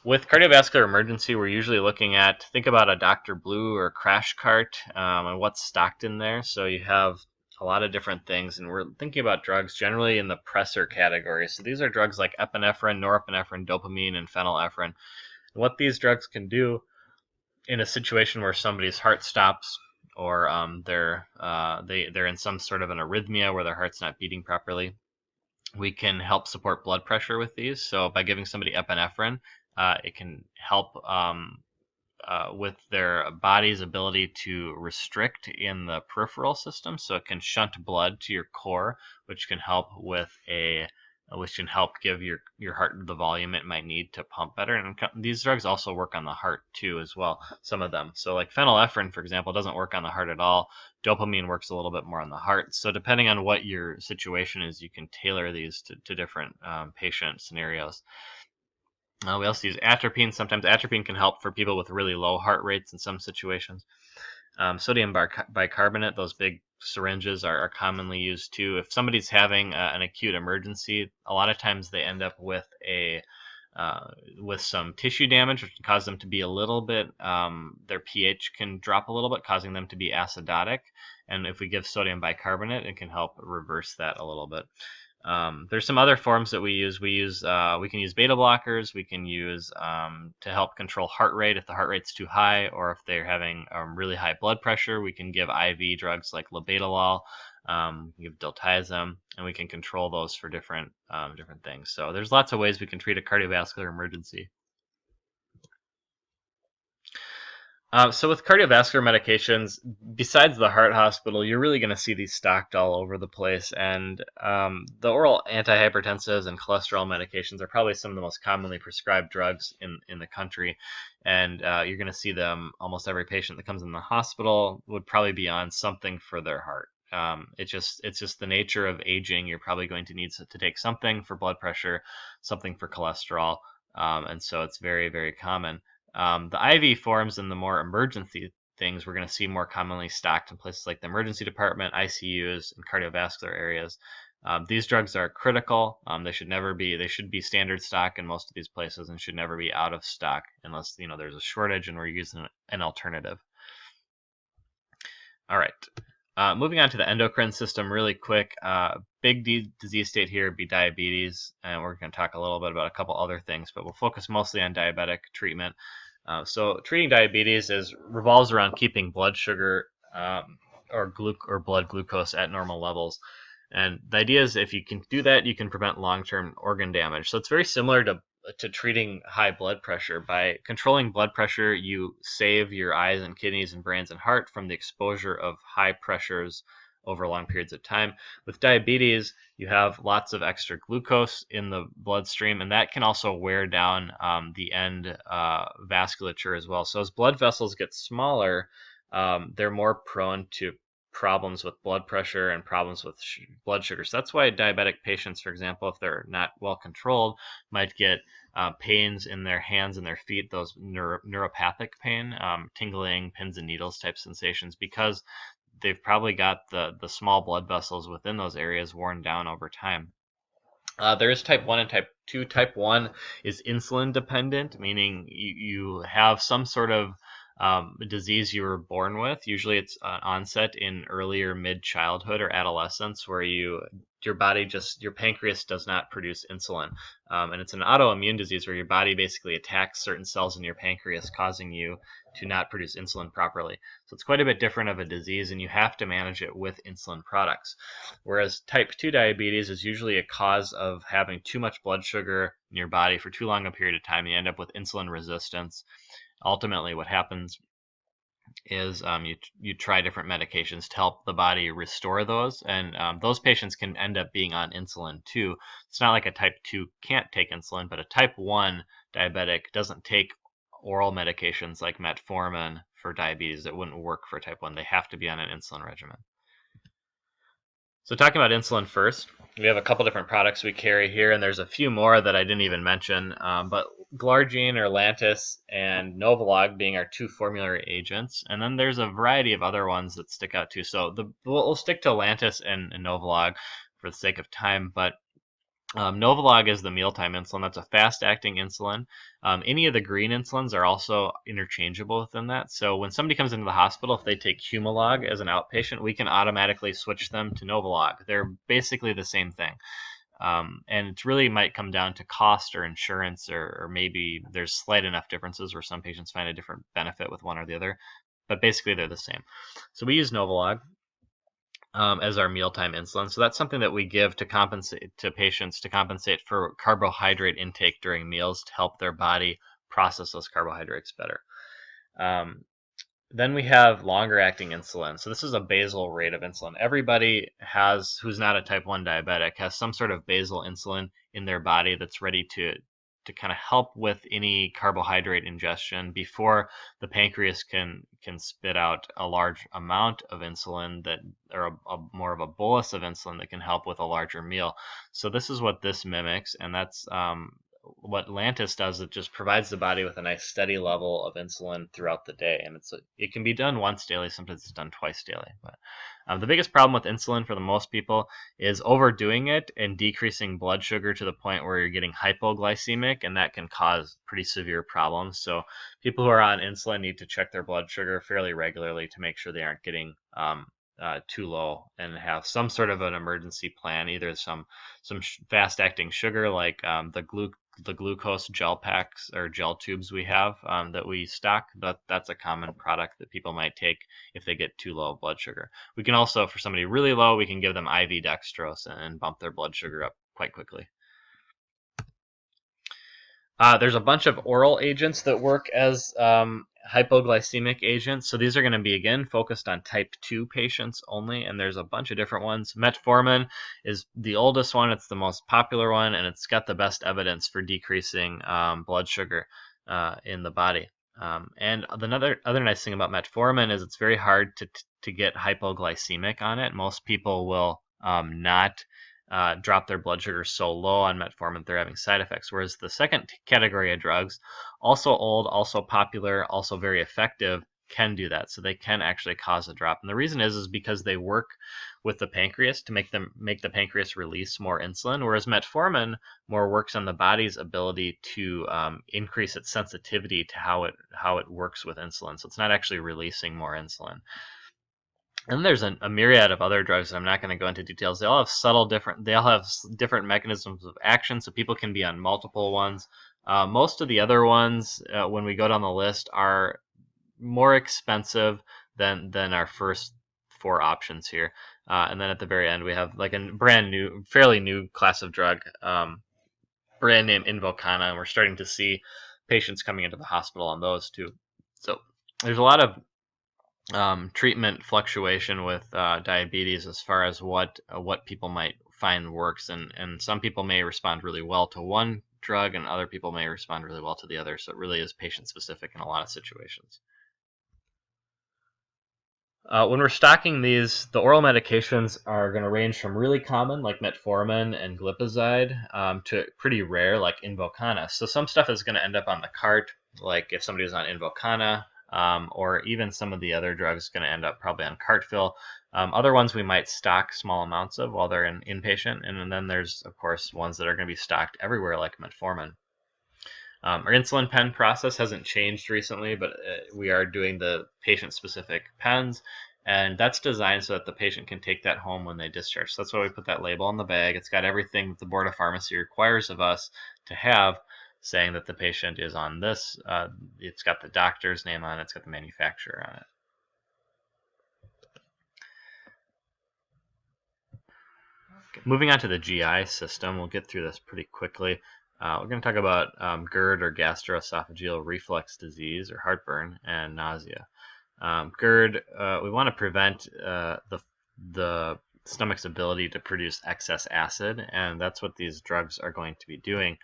With cardiovascular emergency, we're usually looking at, think about a Dr. Blue or crash cart and what's stocked in there. So you have a lot of different things, and we're thinking about drugs generally in the pressor category. So these are drugs like epinephrine, norepinephrine, dopamine, and phenylephrine. What these drugs can do in a situation where somebody's heart stops, or they're in some sort of an arrhythmia where their heart's not beating properly, we can help support blood pressure with these. So by giving somebody epinephrine, it can help with their body's ability to restrict in the peripheral system, so it can shunt blood to your core, which can help give your heart the volume it might need to pump better. And these drugs also work on the heart too as well, some of them. So like phenylephrine, for example, doesn't work on the heart at all. Dopamine works a little bit more on the heart. So depending on what your situation is, you can tailor these to different patient scenarios. We also use atropine. Sometimes atropine can help for people with really low heart rates in some situations. Sodium bicarbonate, those big syringes, are commonly used too. If somebody's having an acute emergency, a lot of times they end up with with some tissue damage, which can cause them to be a little bit, their pH can drop a little bit, causing them to be acidotic. And if we give sodium bicarbonate, it can help reverse that a little bit. There's some other forms that we use. We can use beta blockers. We can use to help control heart rate if the heart rate's too high, or if they're having really high blood pressure. We can give IV drugs like labetalol. We can give diltiazem, and we can control those for different things. So there's lots of ways we can treat a cardiovascular emergency. So with cardiovascular medications, besides the heart hospital, you're really going to see these stocked all over the place. And the oral antihypertensives and cholesterol medications are probably some of the most commonly prescribed drugs in the country. And you're going to see them, almost every patient that comes in the hospital would probably be on something for their heart. It's just the nature of aging. You're probably going to need to take something for blood pressure, something for cholesterol. And so it's very, very common. The IV forms and the more emergency things we're going to see more commonly stocked in places like the emergency department, ICUs, and cardiovascular areas. These drugs are critical. They should be standard stock in most of these places and should never be out of stock unless there's a shortage and we're using an alternative. All right. Moving on to the endocrine system really quick. Big disease state here would be diabetes, and we're going to talk a little bit about a couple other things, but we'll focus mostly on diabetic treatment. So treating diabetes revolves around keeping blood sugar or blood glucose at normal levels. And the idea is if you can do that, you can prevent long-term organ damage. So it's very similar to treating high blood pressure. By controlling blood pressure, you save your eyes and kidneys and brains and heart from the exposure of high pressures over long periods of time. With diabetes, you have lots of extra glucose in the bloodstream, and that can also wear down the end vasculature as well. So as blood vessels get smaller, they're more prone to problems with blood pressure and problems with blood sugar. So that's why diabetic patients, for example, if they're not well controlled, might get pains in their hands and their feet, those neuropathic pain, tingling, pins and needles type sensations, because they've probably got the small blood vessels within those areas worn down over time. There is type 1 and type 2. Type 1 is insulin dependent, meaning you have some sort of disease you were born with. Usually it's onset in early or mid-childhood or adolescence, where your pancreas does not produce insulin. And it's an autoimmune disease where your body basically attacks certain cells in your pancreas, causing you to not produce insulin properly. So it's quite a bit different of a disease, and you have to manage it with insulin products. Whereas type 2 diabetes is usually a cause of having too much blood sugar in your body for too long a period of time. You end up with insulin resistance. Ultimately, what happens is you try different medications to help the body restore those, and those patients can end up being on insulin too. It's not like a type 2 can't take insulin, but a type 1 diabetic doesn't take oral medications like metformin for diabetes. That wouldn't work for type 1. They have to be on an insulin regimen. So talking about insulin first, we have a couple different products we carry here, and there's a few more that I didn't even mention, but Glargine or Lantus and Novolog being our two formulary agents, and then there's a variety of other ones that stick out too. So we'll stick to Lantus and Novolog for the sake of time, but Novolog is the mealtime insulin. That's a fast-acting insulin. Any of the green insulins are also interchangeable within that. So when somebody comes into the hospital, if they take Humalog as an outpatient, we can automatically switch them to Novolog. They're basically the same thing. And it really might come down to cost or insurance, or maybe there's slight enough differences where some patients find a different benefit with one or the other, but basically they're the same. So we use Novolog as our mealtime insulin. So that's something that we give to compensate to patients to compensate for carbohydrate intake during meals to help their body process those carbohydrates better. Then we have longer acting insulin. So this is a basal rate of insulin. Everybody who's not a type 1 diabetic has some sort of basal insulin in their body that's ready to kind of help with any carbohydrate ingestion before the pancreas can spit out a large amount of insulin or more of a bolus of insulin that can help with a larger meal. So this is what this mimics, and that's what Lantus does. It just provides the body with a nice steady level of insulin throughout the day, and it can be done once daily. Sometimes it's done twice daily. But the biggest problem with insulin for the most people is overdoing it and decreasing blood sugar to the point where you're getting hypoglycemic, and that can cause pretty severe problems. So people who are on insulin need to check their blood sugar fairly regularly to make sure they aren't getting too low, and have some sort of an emergency plan, either some fast acting sugar like the glucose gel packs or gel tubes we have that we stock. That's a common product that people might take if they get too low blood sugar. We can also, for somebody really low, we can give them IV dextrose and bump their blood sugar up quite quickly. There's a bunch of oral agents that work as hypoglycemic agents. So these are going to be, again, focused on type 2 patients only, and there's a bunch of different ones. Metformin is the oldest one. It's the most popular one, and it's got the best evidence for decreasing blood sugar in the body. And another nice thing about metformin is it's very hard to get hypoglycemic on it. Most people will not drop their blood sugar so low on metformin that they're having side effects. Whereas the second category of drugs, also old, also popular, also very effective, can do that. So they can actually cause a drop. And the reason is because they work with the pancreas to make the pancreas release more insulin, whereas metformin more works on the body's ability to increase its sensitivity to how it works with insulin. So it's not actually releasing more insulin. And there's a myriad of other drugs that I'm not going to go into details. They all have different mechanisms of action, so people can be on multiple ones. Most of the other ones, when we go down the list, are more expensive than our first 4 options here. And then at the very end, we have like a fairly new class of drug, brand name Invokana, and we're starting to see patients coming into the hospital on those too. So there's a lot of treatment fluctuation with diabetes as far as what people might find works, and some people may respond really well to one drug and other people may respond really well to the other. So it really is patient specific in a lot of situations. When we're stocking these, the oral medications are going to range from really common, like metformin and glipizide, to pretty rare, like Invokana. So some stuff is going to end up on the cart, like if somebody's on Invokana, or even some of the other drugs going to end up probably on cart fill. Other ones we might stock small amounts of while they're in inpatient, and then there's, of course, ones that are going to be stocked everywhere, like metformin. Our insulin pen process hasn't changed recently, but we are doing the patient-specific pens, and that's designed so that the patient can take that home when they discharge. So that's why we put that label on the bag. It's got everything that the Board of Pharmacy requires of us to have, saying that the patient is on this. It's got the doctor's name on it. It's got the manufacturer on it. Okay, moving on to the GI system, we'll get through this pretty quickly. We're going to talk about GERD, or gastroesophageal reflux disease, or heartburn, and nausea. GERD, we want to prevent the stomach's ability to produce excess acid, and that's what these drugs are going to be doing.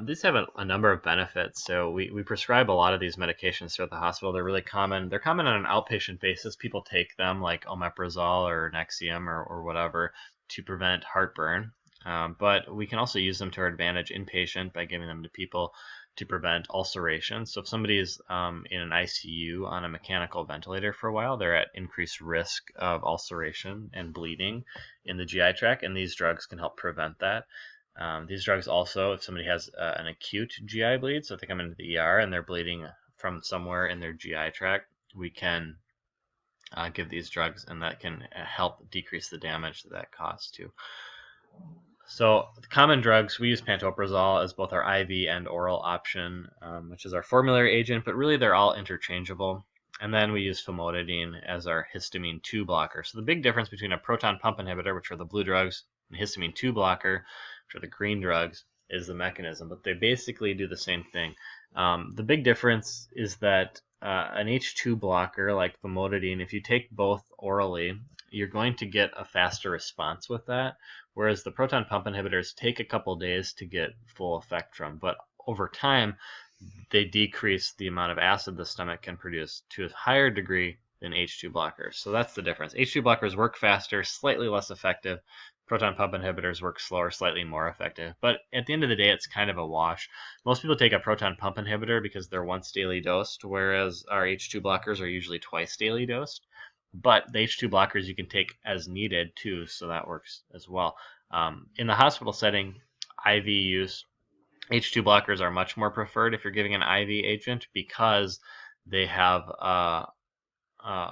These have a number of benefits. So we prescribe a lot of these medications throughout the hospital. They're really common. They're common on an outpatient basis. People take them like omeprazole or Nexium or whatever to prevent heartburn. But we can also use them to our advantage inpatient by giving them to people to prevent ulceration. So if somebody is in an ICU on a mechanical ventilator for a while, they're at increased risk of ulceration and bleeding in the GI tract, and these drugs can help prevent that. These drugs also, if somebody has an acute GI bleed, so if they come into the ER and they're bleeding from somewhere in their GI tract, we can give these drugs, and that can help decrease the damage that causes too. So common drugs, we use pantoprazole as both our IV and oral option, which is our formulary agent, but really they're all interchangeable. And then we use famotidine as our histamine 2 blocker. So the big difference between a proton pump inhibitor, which are the blue drugs, and histamine 2 blocker, which are the green drugs, is the mechanism. But they basically do the same thing. The big difference is that an H2 blocker like famotidine, if you take both orally, you're going to get a faster response with that, whereas the proton pump inhibitors take a couple days to get full effect from. But over time, they decrease the amount of acid the stomach can produce to a higher degree than H2 blockers. So that's the difference. H2 blockers work faster, slightly less effective. Proton pump inhibitors work slower, slightly more effective. But at the end of the day, it's kind of a wash. Most people take a proton pump inhibitor because they're once daily dosed, whereas our H2 blockers are usually twice daily dosed. But the H2 blockers you can take as needed too, so that works as well. In the hospital setting, IV use, H2 blockers are much more preferred if you're giving an IV agent because they have a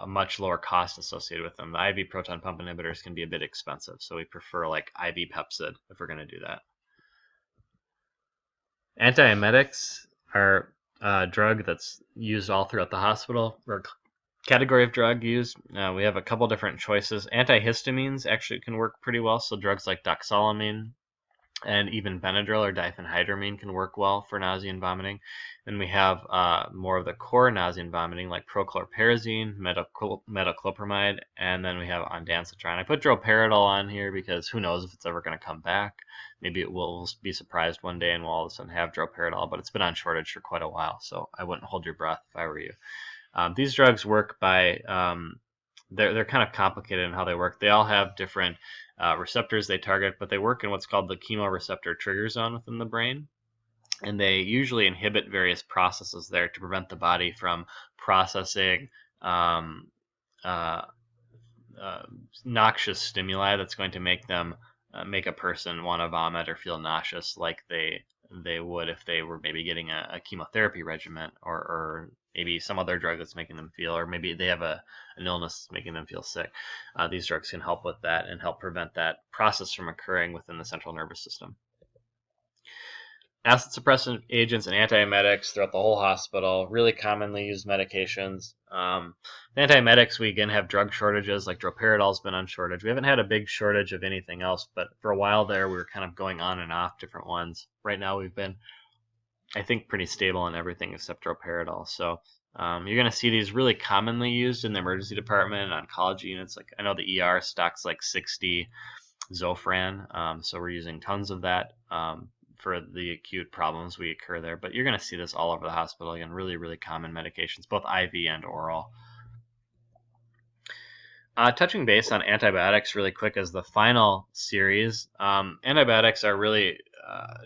much lower cost associated with them. The IV proton pump inhibitors can be a bit expensive, so we prefer like IV Pepcid if we're going to do that. Antiemetics are a drug that's used all throughout the hospital, or category of drug used. We have a couple different choices. Antihistamines actually can work pretty well, so drugs like doxylamine and even Benadryl or diphenhydramine can work well for nausea and vomiting. Then we have more of the core nausea and vomiting like prochlorperazine, metoclopramide, and then we have ondansetron. I put droperidol on here because who knows if it's ever going to come back. Maybe it will be surprised one day and we'll all of a sudden have droperidol, but it's been on shortage for quite a while, so I wouldn't hold your breath if I were you. These drugs work by, they're kind of complicated in how they work. They all have different receptors they target, but they work in what's called the chemoreceptor trigger zone within the brain. And they usually inhibit various processes there to prevent the body from processing noxious stimuli that's going to make them make a person want to vomit or feel nauseous like they would if they were maybe getting a chemotherapy regimen or maybe some other drug that's making them feel, or maybe they have an illness making them feel sick. These drugs can help with that and help prevent that process from occurring within the central nervous system. Acid suppressant agents and antiemetics throughout the whole hospital, really commonly used medications. The antiemetics, we again have drug shortages, like droperidol's been on shortage. We haven't had a big shortage of anything else, but for a while there, we were kind of going on and off different ones. Right now, we've been, I think, pretty stable in everything except droperidol. So you're going to see these really commonly used in the emergency department and oncology units. Like I know the ER stocks like 60 Zofran, so we're using tons of that for the acute problems we occur there. But you're going to see this all over the hospital. Again, really, really common medications, both IV and oral. Touching base on antibiotics really quick as the final series. Antibiotics are really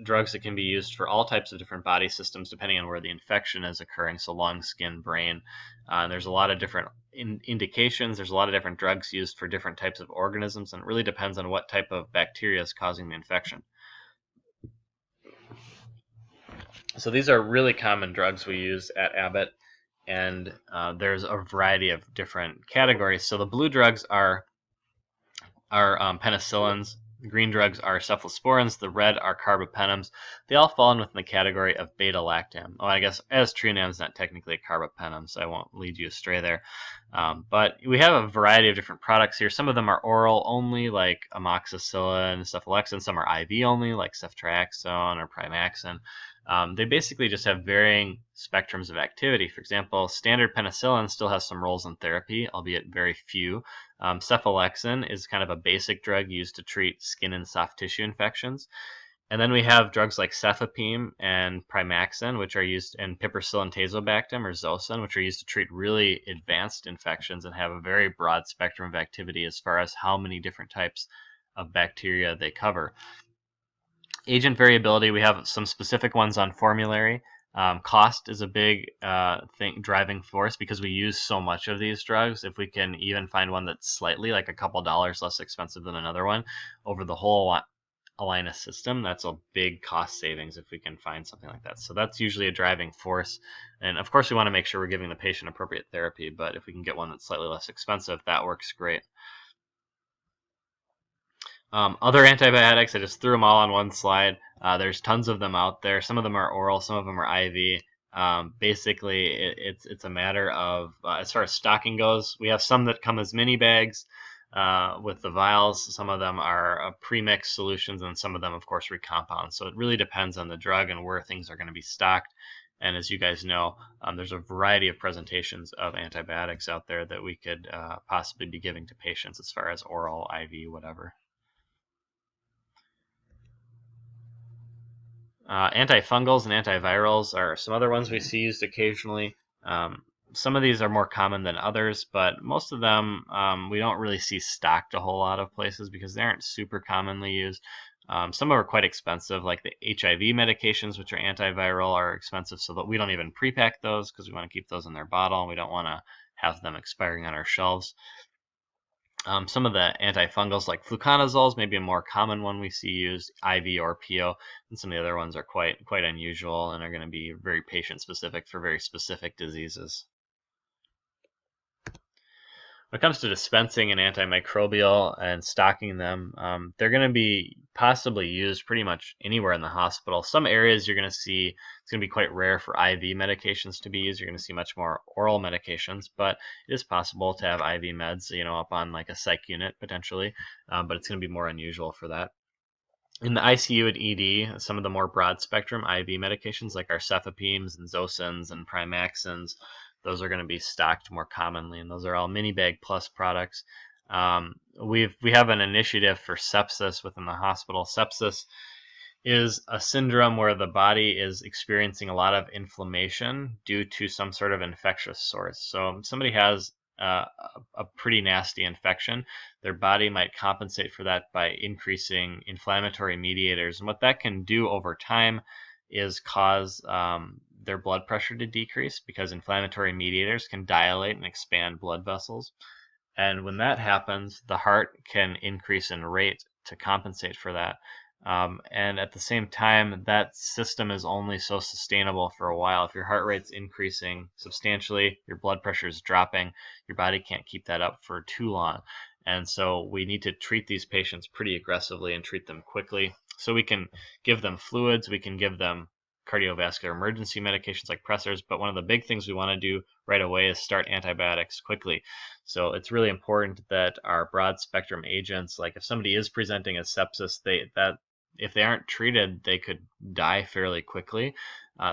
drugs that can be used for all types of different body systems depending on where the infection is occurring, so lung, skin, brain. There's a lot of different indications. There's a lot of different drugs used for different types of organisms, and it really depends on what type of bacteria is causing the infection. So these are really common drugs we use at Abbott, and there's a variety of different categories. So the blue drugs are penicillins, the green drugs are cephalosporins, the red are carbapenems. They all fall in within the category of beta-lactam. Oh, I guess aztreonam is not technically a carbapenem, so I won't lead you astray there. But we have a variety of different products here. Some of them are oral only, like amoxicillin, cephalexin. Some are IV only, like ceftriaxone or primaxine. They basically just have varying spectrums of activity. For example, standard penicillin still has some roles in therapy, albeit very few. Cephalexin is kind of a basic drug used to treat skin and soft tissue infections. And then we have drugs like cefepime and primaxine, which are used, and piperacillin tazobactam or Zosyn, which are used to treat really advanced infections and have a very broad spectrum of activity as far as how many different types of bacteria they cover. Agent variability, we have some specific ones on formulary. Cost is a big driving force because we use so much of these drugs. If we can even find one that's slightly, like a couple dollars less expensive than another one over the whole Alina system, that's a big cost savings if we can find something like that. So that's usually a driving force. And of course, we want to make sure we're giving the patient appropriate therapy, but if we can get one that's slightly less expensive, that works great. Other antibiotics, I just threw them all on one slide. There's tons of them out there. Some of them are oral, some of them are IV. Basically, it's a matter of, as far as stocking goes, we have some that come as mini bags with the vials. Some of them are pre-mixed solutions, and some of them, of course, recompound. So it really depends on the drug and where things are going to be stocked. And as you guys know, there's a variety of presentations of antibiotics out there that we could possibly be giving to patients as far as oral, IV, whatever. Antifungals and antivirals are some other ones we see used occasionally. Some of these are more common than others, but most of them we don't really see stocked a whole lot of places because they aren't super commonly used. Some of them are quite expensive, like the HIV medications, which are antiviral, are expensive, so that we don't even pre-pack those because we want to keep those in their bottle and we don't want to have them expiring on our shelves. Some of the antifungals like fluconazole may be a more common one we see used, IV or PO, and some of the other ones are quite unusual and are going to be very patient specific for very specific diseases. When it comes to dispensing an antimicrobial and stocking them, they're going to be possibly used pretty much anywhere in the hospital. Some areas you're going to see it's going to be quite rare for IV medications to be used. You're going to see much more oral medications, but it is possible to have IV meds, up on like a psych unit potentially, but it's going to be more unusual for that. In the ICU and ED, some of the more broad spectrum IV medications like our cefepime and Zosins and Primaxins, those are going to be stocked more commonly, and those are all mini bag plus products. We have an initiative for sepsis within the hospital. Sepsis is a syndrome where the body is experiencing a lot of inflammation due to some sort of infectious source. So if somebody has a pretty nasty infection, their body might compensate for that by increasing inflammatory mediators. And what that can do over time is cause their blood pressure to decrease, because inflammatory mediators can dilate and expand blood vessels. And when that happens, the heart can increase in rate to compensate for that. And at the same time, that system is only so sustainable for a while. If your heart rate's increasing substantially, your blood pressure is dropping, your body can't keep that up for too long. And so we need to treat these patients pretty aggressively and treat them quickly. So we can give them fluids, we can give them cardiovascular emergency medications like pressors, but one of the big things we want to do right away is start antibiotics quickly. So it's really important that our broad spectrum agents, like if somebody is presenting as sepsis, if they aren't treated, they could die fairly quickly.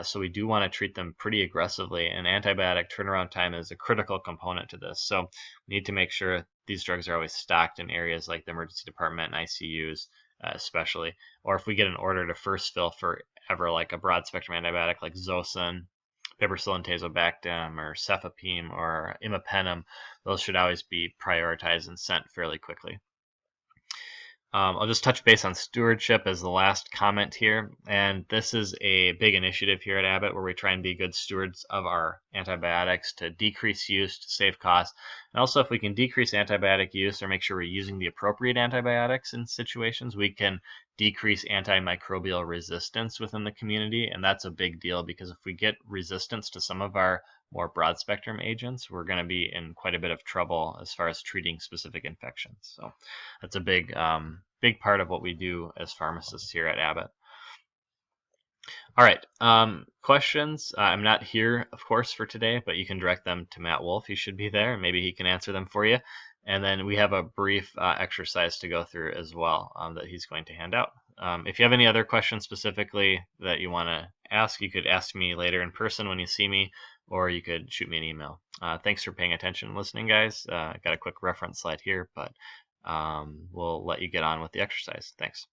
So we do want to treat them pretty aggressively, and antibiotic turnaround time is a critical component to this. So we need to make sure these drugs are always stocked in areas like the emergency department and ICUs, especially. Or if we get an order to first fill for like a broad spectrum antibiotic like Zosin, piperacillin tazobactam, or cefepime, or imipenem, those should always be prioritized and sent fairly quickly. I'll just touch base on stewardship as the last comment here, and this is a big initiative here at Abbott where we try and be good stewards of our antibiotics to decrease use, to save costs, and also if we can decrease antibiotic use or make sure we're using the appropriate antibiotics in situations, we can decrease antimicrobial resistance within the community, and that's a big deal because if we get resistance to some of our more broad spectrum agents, we're going to be in quite a bit of trouble as far as treating specific infections. So that's a big part of what we do as pharmacists here at Abbott. All right, questions? I'm not here, of course, for today, but you can direct them to Matt Wolf. He should be there, and maybe he can answer them for you. And then we have a brief exercise to go through as well that he's going to hand out. If you have any other questions specifically that you want to ask, you could ask me later in person when you see me, or you could shoot me an email. Thanks for paying attention and listening, guys. Got a quick reference slide here, but we'll let you get on with the exercise. Thanks.